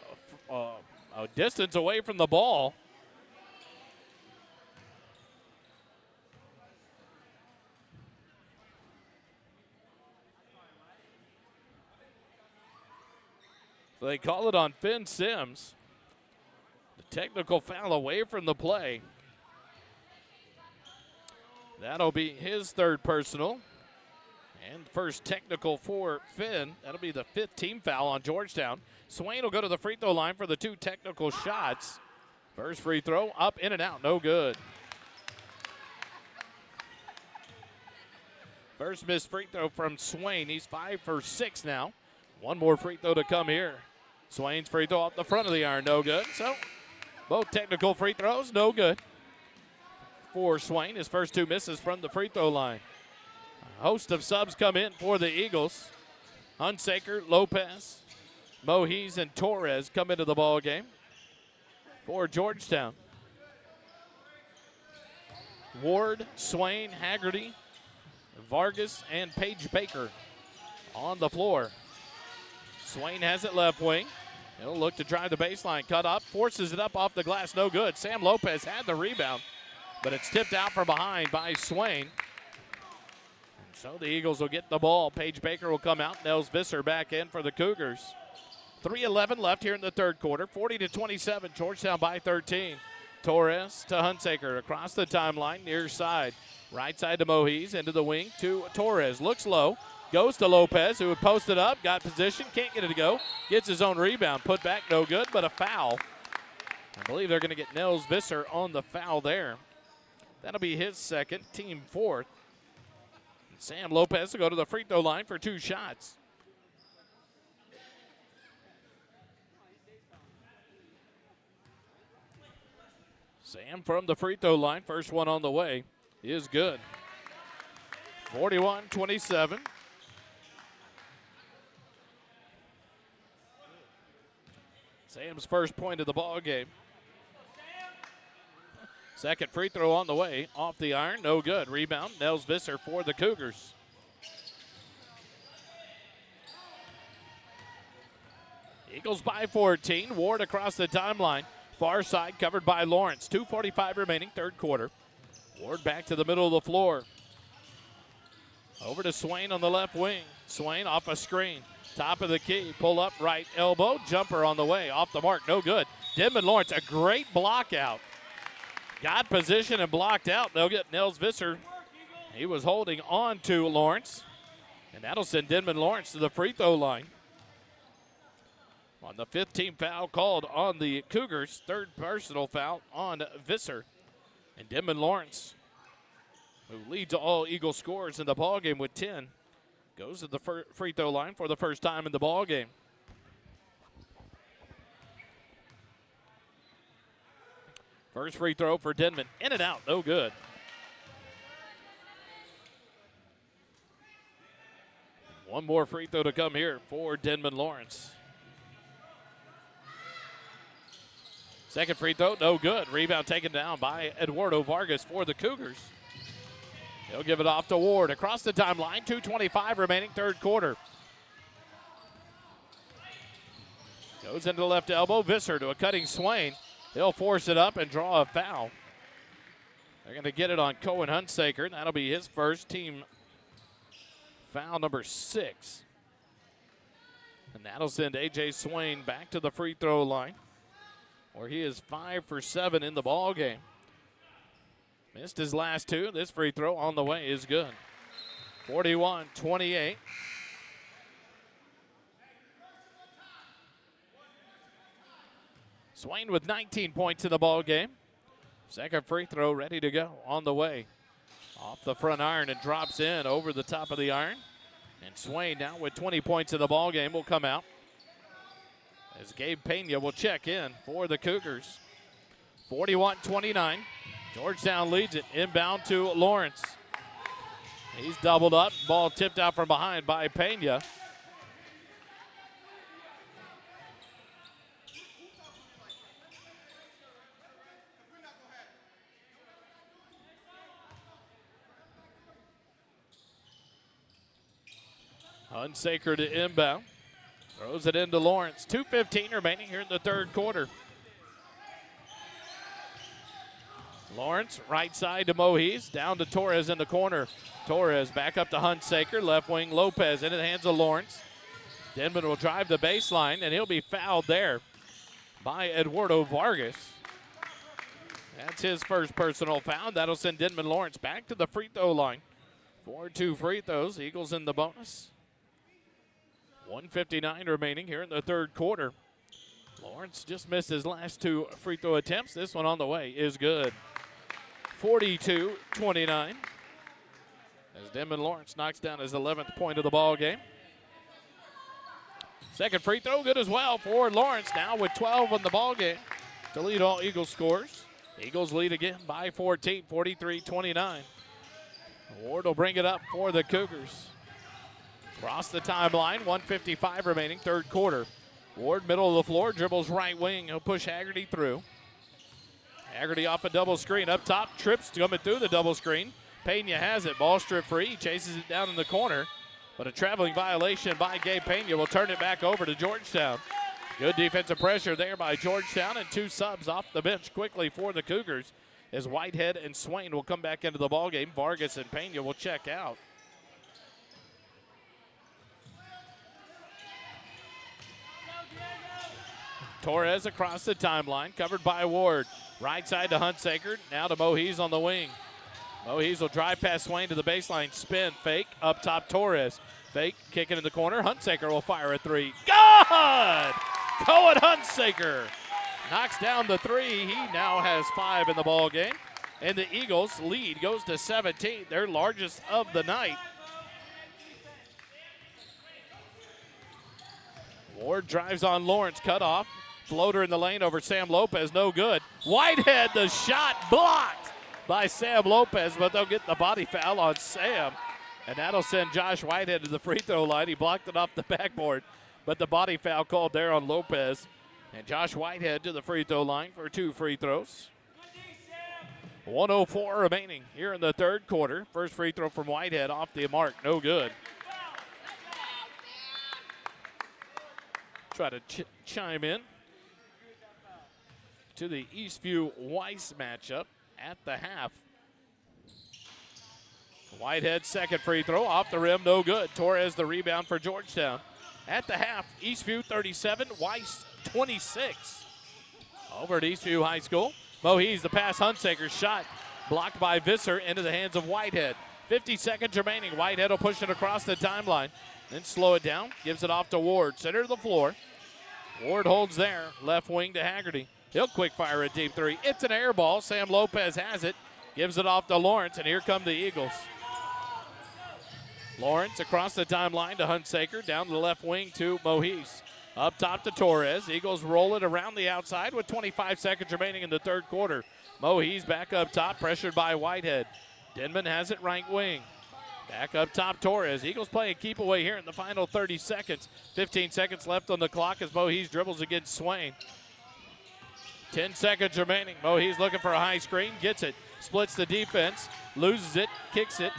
a distance away from the ball. So they call it on Finn Sims. The technical foul away from the play. That'll be his third personal. And first technical for Finn. That'll be the 5th team foul on Georgetown. Swain will go to the free throw line for the 2 technical shots. First free throw, up, in and out, no good. First missed free throw from Swain. He's 5 for 6 now. One more free throw to come here. Swain's free throw off the front of the iron, no good. So both technical free throws, no good for Swain. His first 2 misses from the free throw line. A host of subs come in for the Eagles. Hunsaker, Lopez, Mohies, and Torres come into the ball game for Georgetown. Ward, Swain, Haggerty, Vargas, and Paige Baker on the floor. Swain has it left wing. He'll look to drive the baseline, cut up, forces it up off the glass, no good. Sam Lopez had the rebound, but it's tipped out from behind by Swain. And so the Eagles will get the ball. Paige Baker will come out. Nels Visser back in for the Cougars. 3:11 left here in the third quarter. 40-27, Georgetown by 13. Torres to Hunsaker across the timeline, near side. Right side to Mohies, into the wing to Torres. Looks low, goes to Lopez, who would post it up, got position, can't get it to go. Gets his own rebound, put back, no good, but a foul. I believe they're going to get Nels Visser on the foul there. That'll be his second, team 4th. And Sam Lopez will go to the free throw line for 2 shots. Sam from the free throw line, first one on the way, is good. 41-27. Sam's first point of the ball game. Second free throw on the way, off the iron, no good. Rebound, Nels Visser for the Cougars. Eagles by 14. Ward across the timeline. Far side covered by Lawrence. 2:45 remaining, third quarter. Ward back to the middle of the floor. Over to Swain on the left wing. Swain off a screen. Top of the key. Pull up right elbow. Jumper on the way. Off the mark. No good. Denman Lawrence, a great block out. Got position and blocked out. They'll get Nels Visser. He was holding on to Lawrence. And that'll send Denman Lawrence to the free throw line. On the 5th team foul called on the Cougars, third personal foul on Visser. And Denman Lawrence, who leads all Eagle scorers in the ballgame with 10, goes to the free throw line for the first time in the ballgame. First free throw for Denman, in and out, no good. One more free throw to come here for Denman Lawrence. Second free throw, no good. Rebound taken down by Eduardo Vargas for the Cougars. He'll give it off to Ward. Across the timeline, 2:25 remaining, third quarter. Goes into the left elbow. Visser to a cutting Swain. He'll force it up and draw a foul. They're going to get it on Cohen Hunsaker. That'll be his first, team foul number 6. And that'll send A.J. Swain back to the free throw line, where he is 5 for 7 in the ball game. Missed his last 2. This free throw on the way is good. 41-28. Swain with 19 points in the ball game. Second free throw ready to go on the way. Off the front iron and drops in over the top of the iron. And Swain now with 20 points in the ball game will come out, as Gabe Pena will check in for the Cougars. 41-29. Georgetown leads it. Inbound to Lawrence. He's doubled up. Ball tipped out from behind by Pena. Hunsaker to inbound. Throws it into Lawrence. 2:15 remaining here in the third quarter. Lawrence, right side to Mohies. Down to Torres in the corner. Torres back up to Hunsaker. Left wing Lopez into the hands of Lawrence. Denman will drive the baseline, and he'll be fouled there by Eduardo Vargas. That's his first personal foul. That'll send Denman Lawrence back to the free throw line. 4-2 free throws. Eagles in the bonus. 1:59 remaining here in the third quarter. Lawrence just missed his last 2 free throw attempts. This one on the way is good. 42-29. As Denman Lawrence knocks down his 11th point of the ball game. Second free throw good as well for Lawrence, now with 12 on the ball game to lead all Eagles scores. Eagles lead again by 14, 43-29. Ward will bring it up for the Cougars. Across the timeline, 1:55 remaining, third quarter. Ward, middle of the floor, dribbles right wing. He'll push Haggerty through. Haggerty off a double screen. Up top, trips coming through the double screen. Pena has it. Ball strip free. He chases it down in the corner. But a traveling violation by Gabe Pena will turn it back over to Georgetown. Good defensive pressure there by Georgetown, and 2 subs off the bench quickly for the Cougars as Whitehead and Swain will come back into the ballgame. Vargas and Pena will check out. Torres across the timeline, covered by Ward. Right side to Hunsaker, now to Mohees on the wing. Mohees will drive past Swain to the baseline, spin, fake, up top Torres. Fake, kick it in the corner. Hunsaker will fire a 3. Good! Cohen Hunsaker knocks down the 3. He now has 5 in the ball game. And the Eagles lead goes to 17, their largest of the night. Ward drives on Lawrence, cut off. Floater in the lane over Sam Lopez, no good. Whitehead, the shot blocked by Sam Lopez, but they'll get the body foul on Sam. And that'll send Josh Whitehead to the free throw line. He blocked it off the backboard, but the body foul called there on Lopez. And Josh Whitehead to the free throw line for 2 free throws. 1:04 remaining here in the third quarter. First free throw from Whitehead off the mark, no good. Try to chime in to the Eastview-Weiss matchup at the half. Whitehead second free throw off the rim, no good. Torres the rebound for Georgetown. At the half, Eastview 37, Weiss 26. Over at Eastview High School, Mohees the pass, Hunsaker's shot blocked by Visser into the hands of Whitehead. 50 seconds remaining. Whitehead will push it across the timeline, then slow it down, gives it off to Ward, center of the floor. Ward holds there, left wing to Haggerty. He'll quick fire a deep 3. It's an air ball. Sam Lopez has it, gives it off to Lawrence, and here come the Eagles. Lawrence across the timeline to Hunsaker, down to the left wing to Mohees. Up top to Torres. Eagles roll it around the outside with 25 seconds remaining in the third quarter. Mohees back up top, pressured by Whitehead. Denman has it right wing. Back up top, Torres. Eagles playing keep away here in the final 30 seconds. 15 seconds left on the clock as Mohees dribbles against Swain. 10 seconds remaining. Mohees looking for a high screen, gets it, splits the defense, loses it, kicks it,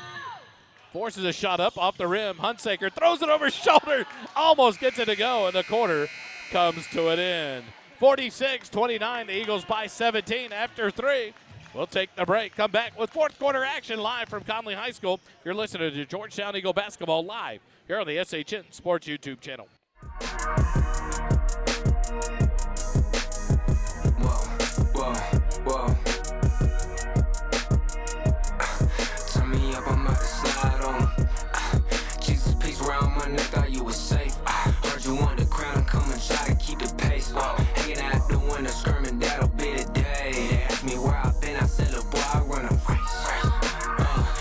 forces a shot up off the rim. Hunsaker throws it over his shoulder, almost gets it to go, and the quarter comes to an end. 46-29, the Eagles by 17 after 3. We'll take the break, come back with fourth quarter action live from Connally High School. You're listening to Georgetown Eagle Basketball live here on the SHN Sports YouTube channel. Whoa. Turn me up, I'm about to slide on. Jesus, peace around my neck, thought you was safe. Heard you want the crown, come and try to keep the pace. Hanging out the window, skirming, that'll be the day. They asked me where I've been, I said, look, boy, I run a race.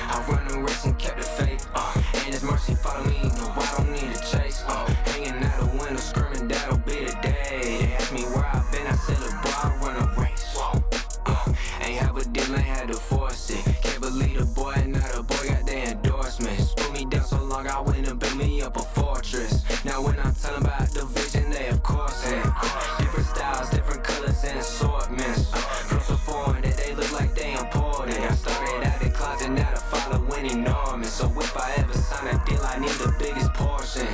I run a race and kept the faith. And His mercy follow me, no, I don't need a chase. Hanging out the window, skirming, that'll be the day. They asked me where I've been, I said, look, boy, I run a race. Ain't have a deal, ain't had to force it. Can't believe the boy, now the boy got the endorsements. Put me down so long, I went and built me up a fortress. Now when I tell them about the vision, they of course it. Different styles, different colors and assortments. From so foreign that they look like they imported. I started out the closet, now the following enormous. So if I ever sign a deal, I need the biggest portion.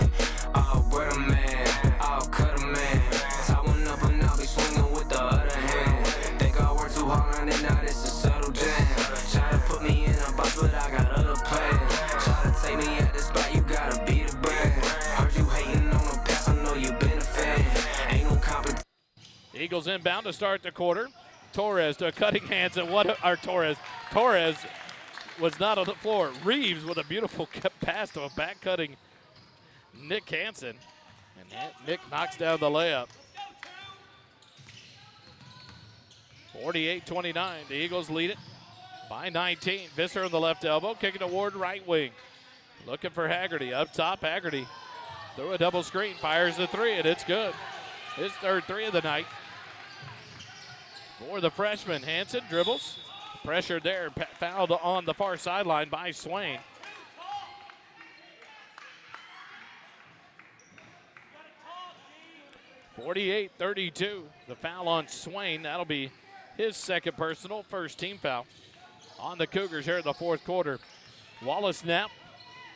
I'll bread a man, I'll cut a man. Tie one up and I'll be swinging with the other hand. Think I work too hard on it, now this is subtle jam. Try to put me in a box, but I got other plans. Try to take me at the spot, you gotta be the brand. Heard you hating on the past, I know you been a fan. Ain't no competition. Eagles inbound to start the quarter. Torres to a cutting Hansen. Torres was not on the floor. Reeves with a beautiful pass to a back cutting Nick Hansen. And Nick knocks down the layup. 48-29. The Eagles lead it by 19. Visser on the left elbow, kicking to Ward, right wing. Looking for Haggerty. Up top, Haggerty through a double screen, fires the three, and it's good. His third three of the night. For the freshman, Hansen dribbles. Pressured there, fouled on the far sideline by Swain. (48-32). The foul on Swain. That'll be his second personal, first team foul on the Cougars here in the fourth quarter. Wallace Knapp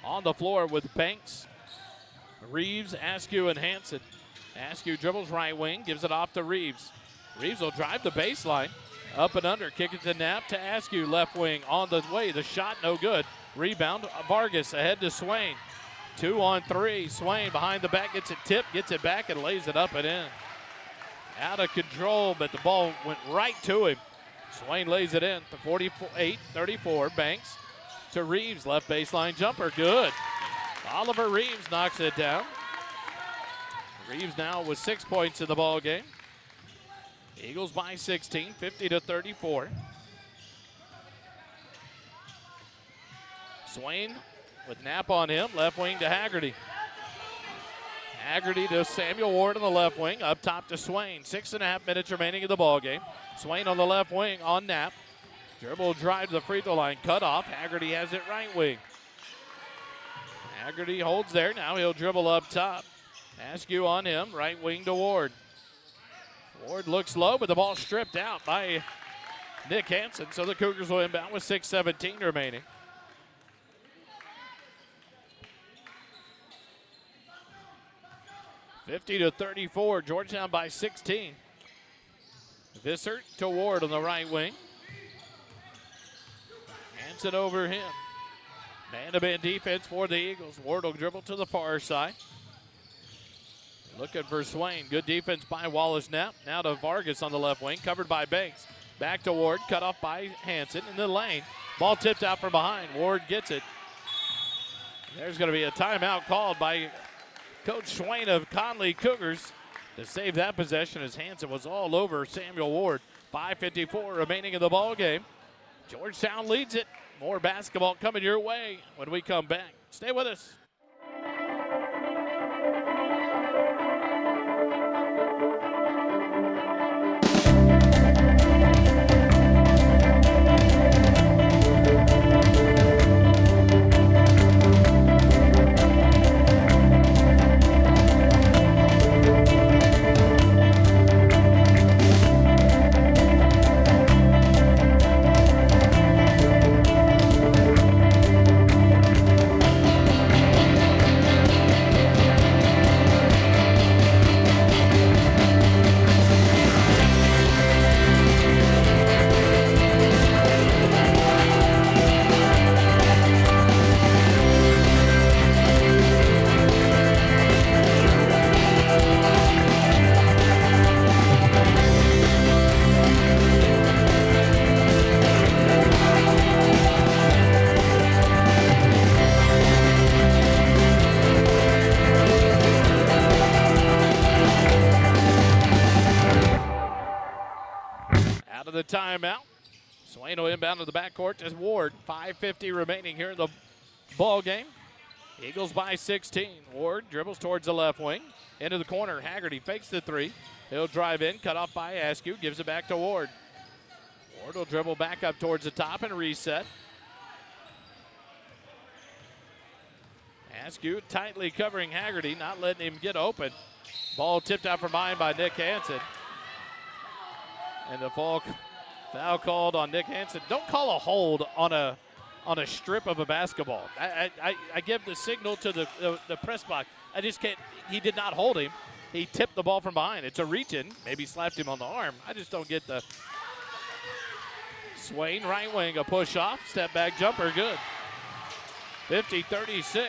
on the floor with Banks, Reeves, Askew, and Hansen. Askew dribbles right wing, gives it off to Reeves. Reeves will drive the baseline, up and under, kick it to Knapp to Askew, left wing on the way. The shot no good. Rebound, Vargas ahead to Swain. 2 on 3. Swain behind the back, gets it tipped, gets it back, and lays it up and in. Out of control, but the ball went right to him. Swain lays it in to 48-34. Banks to Reeves, left baseline jumper, good. Oliver Reeves knocks it down. Reeves now with 6 points in the ball game. Eagles by 16, 50-34. Swain with Knapp on him, left wing to Haggerty. Haggerty to Samuel Ward on the left wing, up top to Swain. 6.5 minutes remaining in the ball game. Swain on the left wing on Knapp. Dribble drive to the free throw line, cut off. Haggerty has it right wing. Haggerty holds there, now he'll dribble up top. Askew on him, right wing to Ward. Ward looks low, but the ball stripped out by Nick Hansen, so the Cougars will inbound with 6:17 remaining. (50-34), Georgetown by 16. Visser to Ward on the right wing. Hansen over him. Man-to-man defense for the Eagles. Ward will dribble to the far side. Looking for Swain. Good defense by Wallace Knapp. Now to Vargas on the left wing, covered by Banks. Back to Ward, cut off by Hansen in the lane. Ball tipped out from behind. Ward gets it. There's going to be a timeout called by Coach Swain of Connally Cougars to save that possession as Hansen was all over Samuel Ward. 5:54 remaining in the ball game. Georgetown leads it. More basketball coming your way when we come back. Stay with us. The timeout. Swain will inbound to the backcourt as Ward. 5:50 remaining here in the ball game. Eagles by 16. Ward dribbles towards the left wing. Into the corner. Haggerty fakes the three. He'll drive in, cut off by Askew, gives it back to Ward. Ward will dribble back up towards the top and reset. Askew tightly covering Haggerty, not letting him get open. Ball tipped out from behind by Nick Hansen. And the foul called on Nick Hansen. Don't call a hold on a strip of a basketball. I give the signal to the press box. I just can't. He did not hold him. He tipped the ball from behind. It's a reach-in. Maybe slapped him on the arm. I just don't get the. Swain, right wing, a push off, step back jumper, good. 50-36.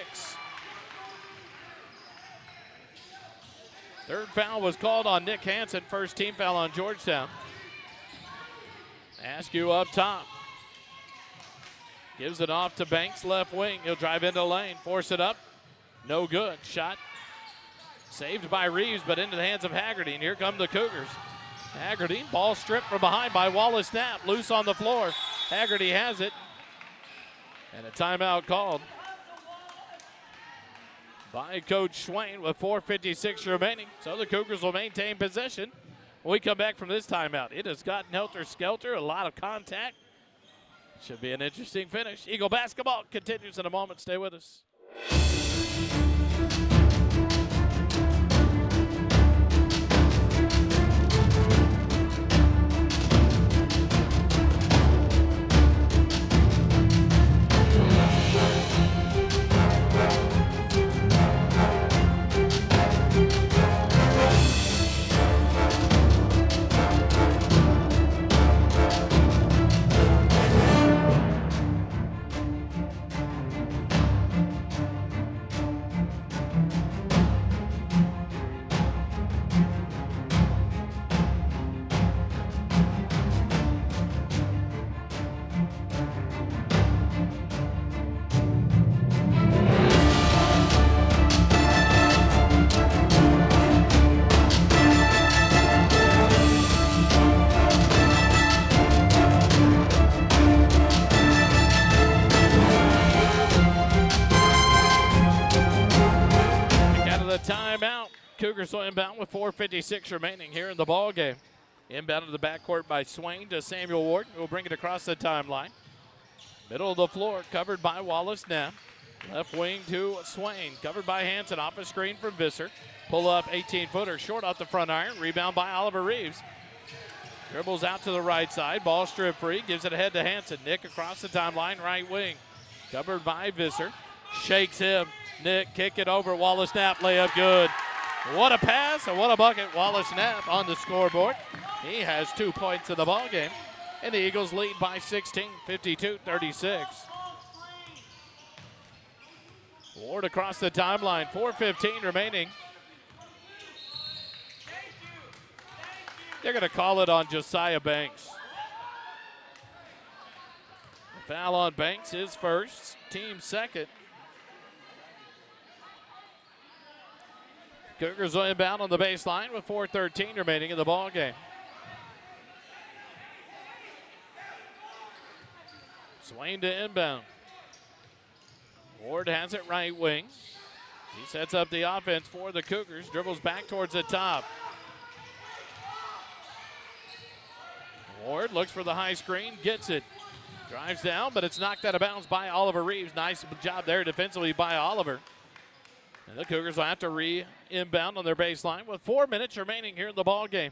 Third foul was called on Nick Hansen. First team foul on Georgetown. Askew up top. Gives it off to Banks, left wing. He'll drive into the lane, force it up. No good. Shot saved by Reeves, but into the hands of Haggerty, and here come the Cougars. Haggerty, ball stripped from behind by Wallace Knapp, loose on the floor. Haggerty has it, and a timeout called by Coach Swain with 4:56 remaining. So the Cougars will maintain possession when we come back from this timeout. It has gotten helter-skelter, a lot of contact. Should be an interesting finish. Eagle basketball continues in a moment. Stay with us. Timeout. Cougars will inbound with 4:56 remaining here in the ball game. Inbound to the backcourt by Swain to Samuel Ward. We'll bring it across the timeline. Middle of the floor covered by Wallace Knapp. Left wing to Swain. Covered by Hanson off a screen from Visser. Pull up 18-footer short off the front iron. Rebound by Oliver Reeves. Dribbles out to the right side. Ball strip free. Gives it ahead to Hanson. Nick across the timeline. Right wing. Covered by Visser. Shakes him. Nick, kick it over. Wallace Knapp, layup good. What a pass and what a bucket. Wallace Knapp on the scoreboard. He has 2 points in the ball game. And the Eagles lead by 16, 52-36. Ward across the timeline. 4:15 remaining. They're going to call it on Josiah Banks. The foul on Banks is first, team second. Cougars will inbound on the baseline with 4:13 remaining in the ball game. Swain to inbound. Ward has it right wing. He sets up the offense for the Cougars. Dribbles back towards the top. Ward looks for the high screen, gets it. Drives down, but it's knocked out of bounds by Oliver Reeves. Nice job there defensively by Oliver. And the Cougars will have to re-inbound on their baseline with 4 minutes remaining here in the ball game.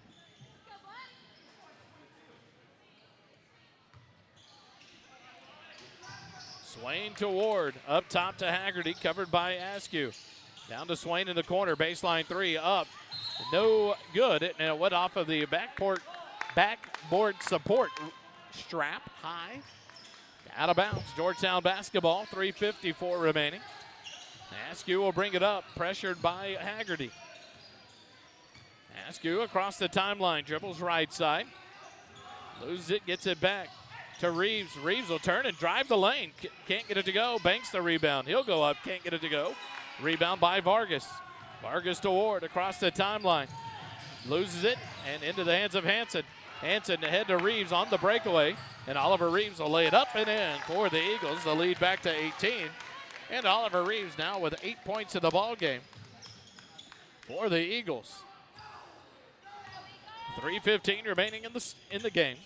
Swain to Ward, up top to Haggerty, covered by Askew. Down to Swain in the corner, baseline three, up. No good, and it went off of the backboard support strap high. Out of bounds, Georgetown basketball, 3:54 remaining. Askew will bring it up, pressured by Haggerty. Askew across the timeline, dribbles right side. Loses it, gets it back to Reeves. Reeves will turn and drive the lane. Can't get it to go. Banks the rebound. He'll go up, can't get it to go. Rebound by Vargas. Vargas to Ward across the timeline. Loses it and into the hands of Hanson. Hanson ahead to Reeves on the breakaway. And Oliver Reeves will lay it up and in for the Eagles. The lead back to 18. And Oliver Reeves now with 8 points in the ball game for the Eagles. 3:15 remaining in the game.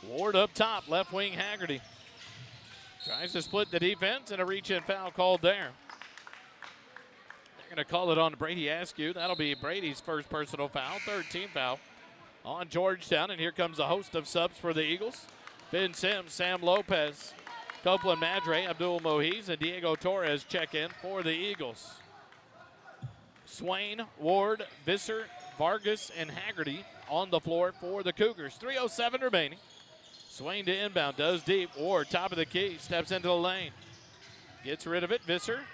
Ward up top, left wing Haggerty. Tries to split the defense and a reach-in foul called there. They're going to call it on Brady Askew. That'll be Brady's first personal foul, third team foul on Georgetown. And here comes a host of subs for the Eagles. Ben Sims, Sam Lopez, Copeland Madre, Abdul Mohiz, and Diego Torres check in for the Eagles. Swain, Ward, Visser, Vargas, and Haggerty on the floor for the Cougars. 3:07 remaining. Swain to inbound, does deep. Ward, top of the key, steps into the lane. Gets rid of it, Visser.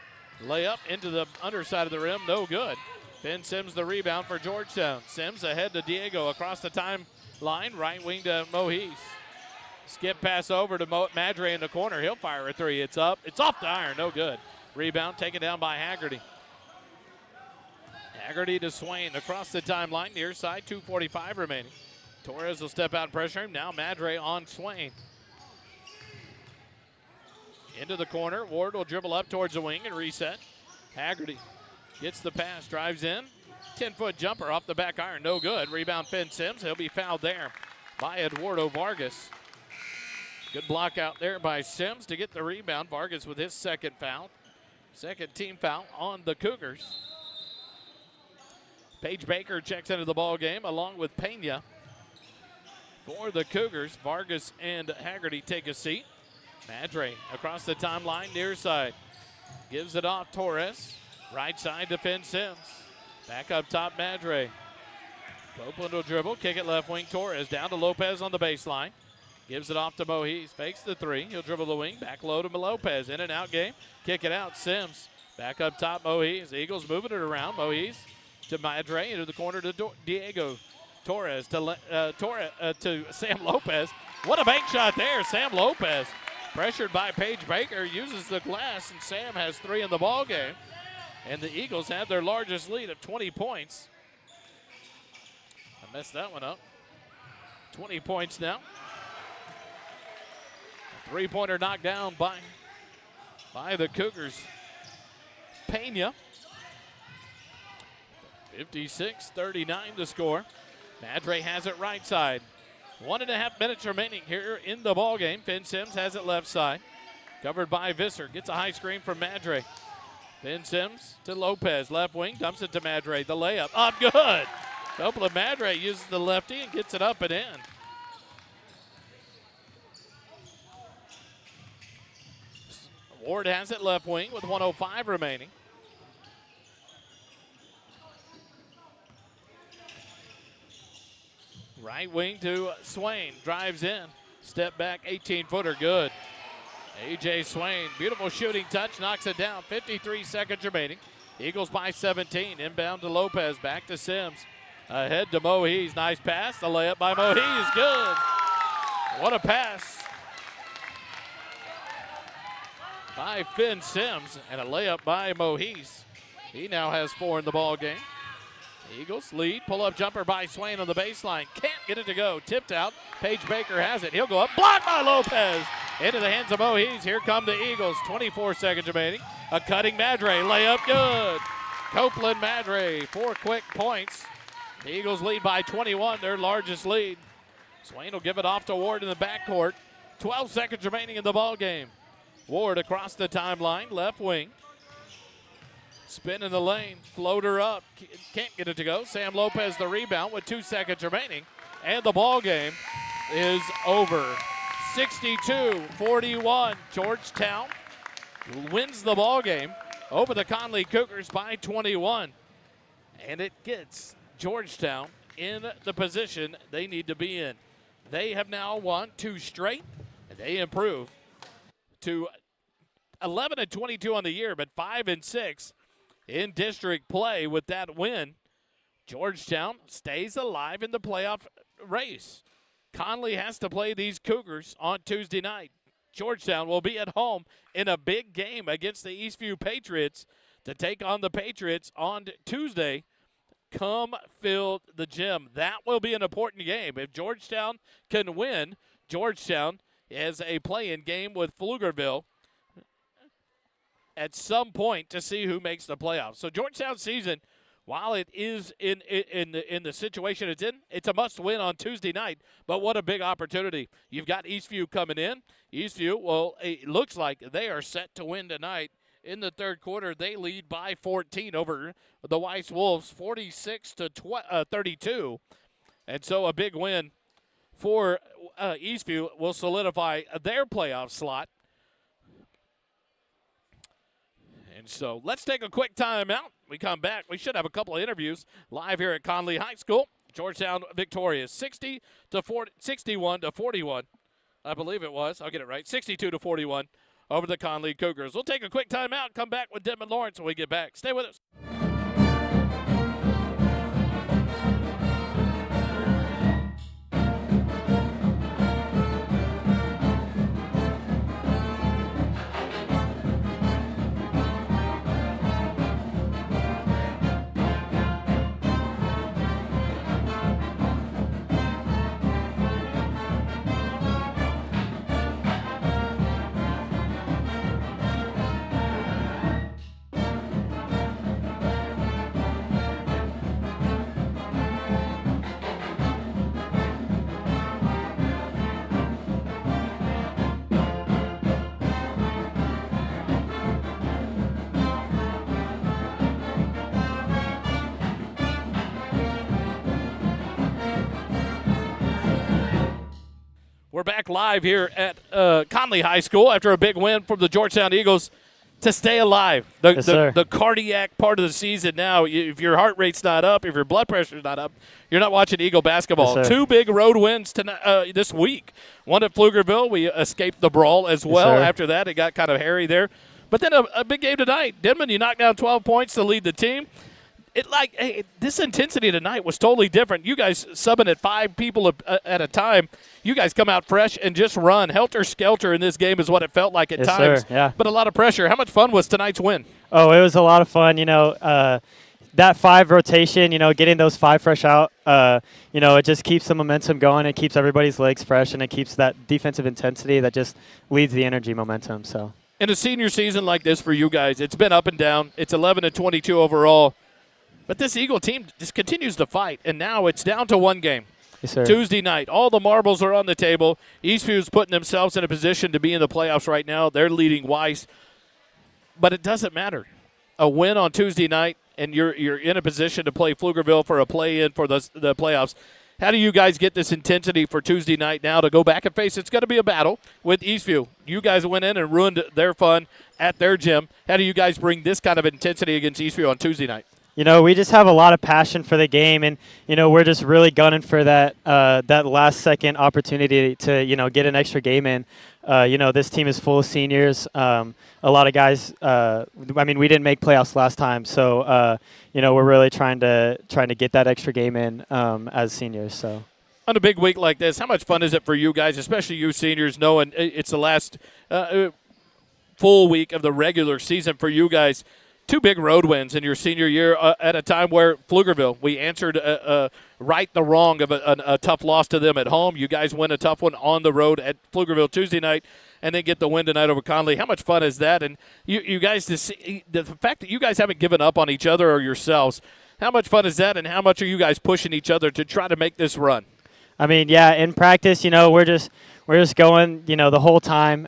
Layup into the underside of the rim, no good. Finn Sims the rebound for Georgetown. Sims ahead to Diego across the timeline, right wing to Mohis. Skip pass over to Madre in the corner. He'll fire a three. It's up. It's off the iron. No good. Rebound taken down by Haggerty. Haggerty to Swain across the timeline, near side, 2:45 remaining. Torres will step out and pressure him. Now Madre on Swain. Into the corner. Ward will dribble up towards the wing and reset. Haggerty gets the pass, drives in. 10-foot jumper off the back iron. No good. Rebound Finn Sims. He'll be fouled there by Eduardo Vargas. Good block out there by Sims to get the rebound. Vargas with his second foul. Second team foul on the Cougars. Paige Baker checks into the ball game along with Pena. For the Cougars, Vargas and Haggerty take a seat. Madre across the timeline, near side. Gives it off Torres. Right side to Finn Sims. Back up top, Madre. Copeland will dribble, kick it left wing. Torres down to Lopez on the baseline. Gives it off to Mohis. Fakes the three. He'll dribble the wing. Back low to Lopez. In and out game. Kick it out. Sims. Back up top, Mohis. Eagles moving it around. Mohis to Madre. Into the corner to Diego. Torres to Sam Lopez. What a bank shot there. Sam Lopez pressured by Paige Baker. Uses the glass, and Sam has three in the ball game. And the Eagles have their largest lead of 20 points. I messed that one up. 20 points now. A three-pointer knocked down by the Cougars. Pena. 56-39 the score. Madre has it right side. 1.5 minutes remaining here in the ball game. Finn Sims has it left side. Covered by Visser. Gets a high screen from Madre. Finn Sims to Lopez. Left wing. Dumps it to Madre. The layup. Up good. Copeland Madre uses the lefty and gets it up and in. Ward has it left wing with 1:05 remaining. Right wing to Swain. Drives in. Step back, 18-footer, good. A.J. Swain, beautiful shooting touch, knocks it down. 53 seconds remaining. Eagles by 17. Inbound to Lopez, back to Sims. Ahead to Mohis, nice pass. The layup by Mohis, good. What a pass by Finn Sims, and a layup by Mohis. He now has 4 in the ball game. Eagles lead. Pull-up jumper by Swain on the baseline. Can't get it to go. Tipped out. Paige Baker has it. He'll go up. Blocked by Lopez. Into the hands of Mohis. Here come the Eagles. 24 seconds remaining. A cutting Madre. Layup good. Copeland Madre. 4 quick points. The Eagles lead by 21. Their largest lead. Swain will give it off to Ward in the backcourt. 12 seconds remaining in the ball game. Ward across the timeline. Left wing. Spin in the lane, floater up, can't get it to go. Sam Lopez the rebound with 2 seconds remaining, and the ball game is over. 62-41, Georgetown wins the ball game over the Connally Cougars by 21, and it gets Georgetown in the position they need to be in. They have now won 2 straight, and they improve to 11-22 on the year, but 5-6 in district play. With that win, Georgetown stays alive in the playoff race. Connally has to play these Cougars on Tuesday night. Georgetown will be at home in a big game against the Eastview Patriots to take on the Patriots on Tuesday. Come fill the gym. That will be an important game. If Georgetown can win, Georgetown has a play-in game with Pflugerville at some point to see who makes the playoffs. So Georgetown's season, while it is in the situation it's in, it's a must-win on Tuesday night. But what a big opportunity. You've got Eastview coming in. Eastview, well, it looks like they are set to win tonight. In the third quarter, they lead by 14 over the Weiss Wolves, 46-32. And so a big win for Eastview will solidify their playoff slot. And so let's take a quick time out. We come back. We should have a couple of interviews live here at Connally High School. Georgetown victorious 61-41. I believe it was. I'll get it right. 62-41 over the Connally Cougars. We'll take a quick time out. Come back with Denman Lawrence when we get back. Stay with us. back live here at Connally High School after a big win from the Georgetown Eagles to stay alive. The cardiac part of the season now, if your heart rate's not up, if your blood pressure's not up, you're not watching Eagle basketball. Yes, 2 big road wins tonight, this week. One at Pflugerville. We escaped the brawl as well. After that, it got kind of hairy there. But then a big game tonight. Denman, you knocked down 12 points to lead the team. This intensity tonight was totally different. You guys subbing at 5 people at a time. You guys come out fresh and just run. Helter-skelter in this game is what it felt like at times. Sir. Yeah. But a lot of pressure. How much fun was tonight's win? Oh, it was a lot of fun. That 5 rotation, getting those 5 fresh out, it just keeps the momentum going. It keeps everybody's legs fresh, and it keeps that defensive intensity that just leads the energy momentum. So in a senior season like this for you guys, it's been up and down. It's 11-22 overall. But this Eagle team just continues to fight, and now it's down to 1 game. Yes, sir. Tuesday night. All the marbles are on the table. Eastview's putting themselves in a position to be in the playoffs right now. They're leading Weiss. But it doesn't matter. A win on Tuesday night, and you're in a position to play Pflugerville for a play-in for the playoffs. How do you guys get this intensity for Tuesday night now to go back and face? It's going to be a battle with Eastview. You guys went in and ruined their fun at their gym. How do you guys bring this kind of intensity against Eastview on Tuesday night? We just have a lot of passion for the game, and we're just really gunning for that last-second opportunity to get an extra game in. This team is full of seniors. A lot of guys. We didn't make playoffs last time, so we're really trying to get that extra game in as seniors. So on a big week like this, how much fun is it for you guys, especially you seniors, knowing it's the last full week of the regular season for you guys? 2 big road wins in your senior year at a time where Pflugerville, we answered right the wrong of a tough loss to them at home. You guys win a tough one on the road at Pflugerville Tuesday night and then get the win tonight over Connally. How much fun is that? And you guys, to see the fact that you guys haven't given up on each other or yourselves, how much fun is that, and how much are you guys pushing each other to try to make this run? In practice, we're just going, the whole time.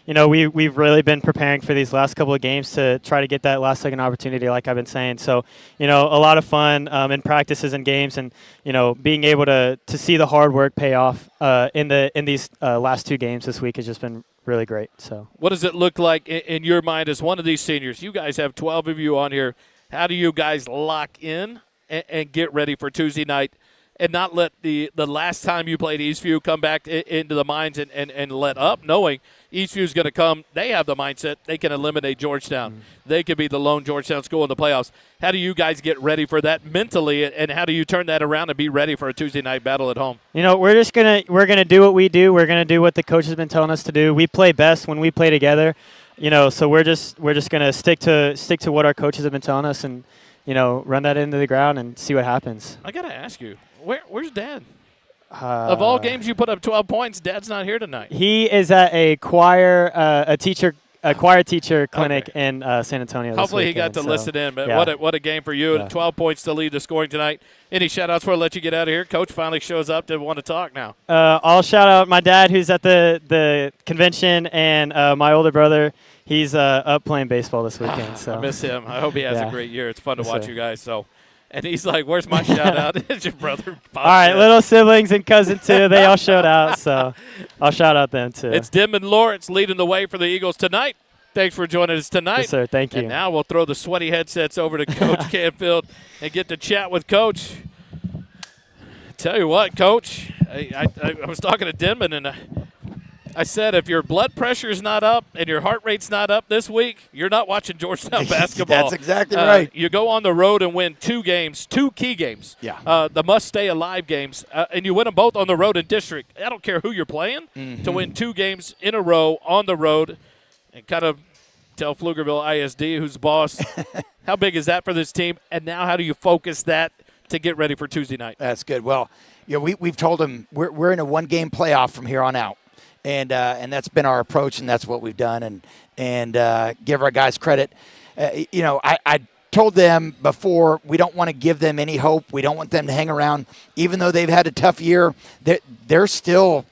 We've really been preparing for these last couple of games to try to get that last-second opportunity, like I've been saying. So, a lot of fun in practices and games, and being able to see the hard work pay off in these last 2 games this week has just been really great. So, what does it look like in your mind as one of these seniors? You guys have 12 of you on here. How do you guys lock in and get ready for Tuesday night? And not let the last time you played Eastview come back into the minds and let up, knowing Eastview's going to come. They have the mindset they can eliminate Georgetown. They could be the lone Georgetown school in the playoffs. How do you guys get ready for that mentally, and how do you turn that around and be ready for a Tuesday night battle at home? We're gonna do what we do. We're gonna do what the coach has been telling us to do. We play best when we play together. So we're just gonna stick to what our coaches have been telling us, and run that into the ground and see what happens. I gotta ask you. Where's Dad? Of all games you put up 12 points, Dad's not here tonight. He is at a choir teacher clinic in San Antonio. Hopefully he got to listen in, but yeah. What a game for you. Yeah. 12 points to lead the scoring tonight. Any shout-outs before I let you get out of here? Coach finally shows up to want to talk now. I'll shout out my dad, who's at the convention, and my older brother. He's up playing baseball this weekend. So I miss him. I hope he has a great year. It's fun to watch you guys. So. And he's like, where's my shout-out? It's your brother. All right, little siblings and cousin, too. They all showed out, so I'll shout out them, too. It's Denman Lawrence leading the way for the Eagles tonight. Thanks for joining us tonight. Yes, sir. Thank you. And now we'll throw the sweaty headsets over to Coach Canfield and get to chat with Coach. Tell you what, Coach, I was talking to Denman, and I said, if your blood pressure is not up and your heart rate's not up this week, you're not watching Georgetown basketball. That's exactly right. You go on the road and win 2 games, 2 key games. Yeah. The must-stay-alive games, and you win them both on the road in district. I don't care who you're playing, to win 2 games in a row on the road and kind of tell Pflugerville ISD, who's boss, how big is that for this team? And now how do you focus that to get ready for Tuesday night? That's good. Well, we've told them we're in a 1-game playoff from here on out. And that's been our approach, and that's what we've done, and give our guys credit. I told them before, we don't want to give them any hope. We don't want them to hang around. Even though they've had a tough year, they're still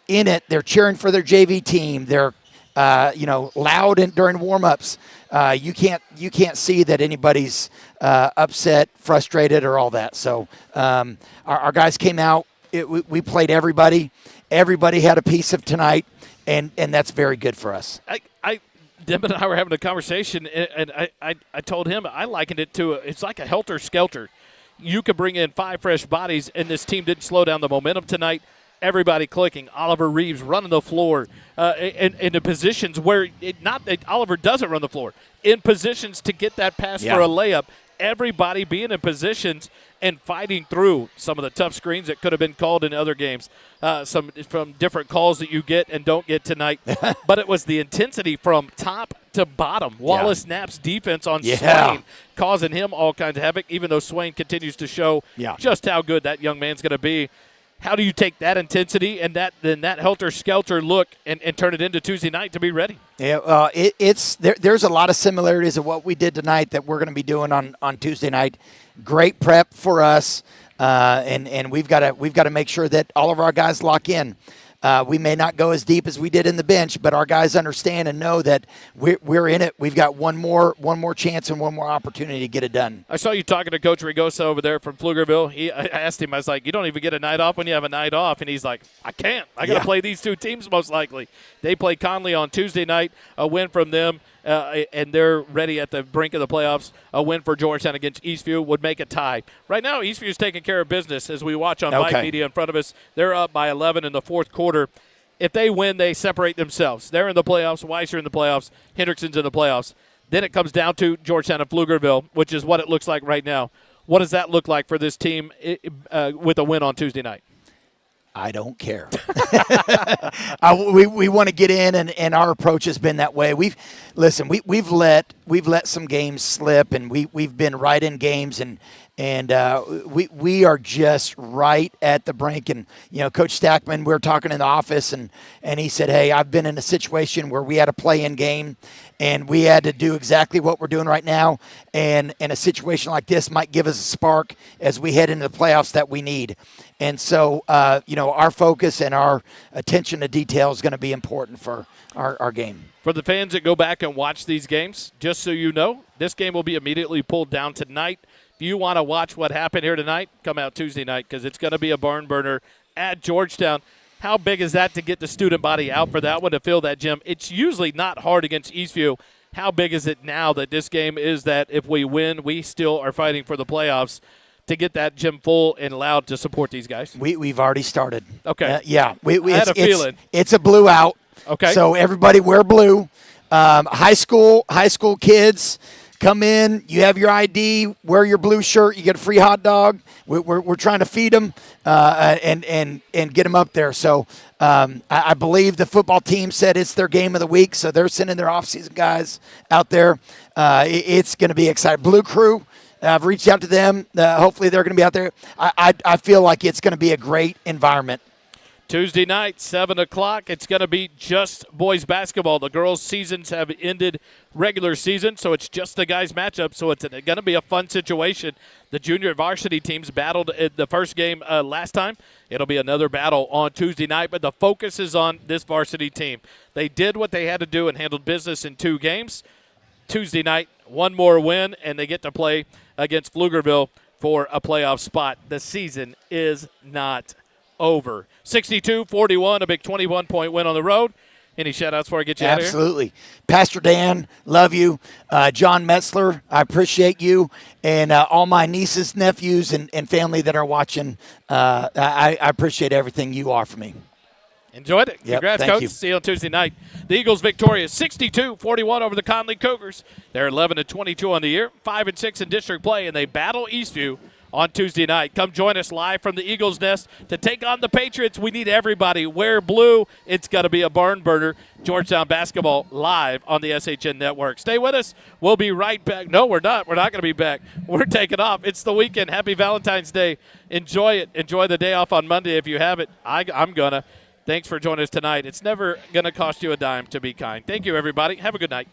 in it. They're cheering for their JV team. They're loud during warm-ups. You can't see that anybody's upset, frustrated, or all that. So our guys came out. We played everybody. everybody had a piece of tonight, and that's very good for us. Deb and I were having a conversation, and I told him I likened it to it's like a helter-skelter. You could bring in 5 fresh bodies, and this team didn't slow down the momentum tonight. Everybody clicking. Oliver Reeves running the floor in the positions where not that Oliver doesn't run the floor, in positions to get that pass for a layup. Everybody being in positions and fighting through some of the tough screens that could have been called in other games, some from different calls that you get and don't get tonight. But it was the intensity from top to bottom. Wallace Knapp's defense on Swain causing him all kinds of havoc, even though Swain continues to show just how good that young man's going to be. How do you take that intensity and that helter-skelter look and turn it into Tuesday night to be ready? Yeah, there's a lot of similarities of what we did tonight that we're going to be doing on Tuesday night. Great prep for us, and we've got to make sure that all of our guys lock in. We may not go as deep as we did in the bench, but our guys understand and know that we're in it. We've got one more chance and one more opportunity to get it done. I saw you talking to Coach Rigosa over there from Pflugerville. I asked him, I was like, you don't even get a night off when you have a night off. And he's like, I can't. I got to play these 2 teams most likely. They play Connally on Tuesday night, a win from them. And they're ready at the brink of the playoffs. A win for Georgetown against Eastview would make a tie. Right now, Eastview's taking care of business as we watch on Mike Media in front of us. They're up by 11 in the fourth quarter. If they win, they separate themselves. They're in the playoffs. Weiser in the playoffs. Hendrickson's in the playoffs. Then it comes down to Georgetown and Pflugerville, which is what it looks like right now. What does that look like for this team with a win on Tuesday night? I don't care. We want to get in, and our approach has been that way. We've let some games slip, and we've been right in games, and we are just right at the brink. And Coach Stackman, we were talking in the office, and he said, "Hey, I've been in a situation where we had a play-in game, and we had to do exactly what we're doing right now. And a situation like this might give us a spark as we head into the playoffs that we need." And so, our focus and our attention to detail is going to be important for our game. For the fans that go back and watch these games, just so you know, this game will be immediately pulled down tonight. If you want to watch what happened here tonight, come out Tuesday night because it's going to be a barn burner at Georgetown. How big is that to get the student body out for that one to fill that gym? It's usually not hard against Eastview. How big is it now that this game is that if we win, we still are fighting for the playoffs? To get that gym full and loud to support these guys? We've already started. Okay. I had a feeling. It's a blue out. Okay. So everybody wear blue. High school kids, come in. You have your ID. Wear your blue shirt. You get a free hot dog. We're trying to feed them and get them up there. So I believe the football team said it's their game of the week, so they're sending their off-season guys out there. It's going to be exciting. Blue Crew. I've reached out to them. Hopefully they're going to be out there. I feel like it's going to be a great environment. Tuesday night, 7 o'clock. It's going to be just boys basketball. The girls' seasons have ended regular season, so it's just the guys' matchup. So it's going to be a fun situation. The junior varsity teams battled in the first game last time. It'll be another battle on Tuesday night, but the focus is on this varsity team. They did what they had to do and handled business in 2 games. Tuesday night, one more win, and they get to play against Pflugerville for a playoff spot. The season is not over. 62-41, a big 21-point win on the road. Any shout-outs before I get you out of here? Absolutely. Pastor Dan, love you. John Metzler, I appreciate you. And all my nieces, nephews, and family that are watching, I appreciate everything you offer me. Enjoyed it. Yep, Congrats, thank Coach. you. See you on Tuesday night. The Eagles victorious 62-41 over the Connally Cougars. They're 11-22 on the year, 5-6 in district play, and they battle Eastview on Tuesday night. Come join us live from the Eagles' Nest to take on the Patriots. We need everybody. Wear blue. It's got to be a barn burner. Georgetown basketball live on the SHN Network. Stay with us. We'll be right back. No, we're not. We're not going to be back. We're taking off. It's the weekend. Happy Valentine's Day. Enjoy it. Enjoy the day off on Monday if you have it. I'm going to. Thanks for joining us tonight. It's never going to cost you a dime to be kind. Thank you, everybody. Have a good night.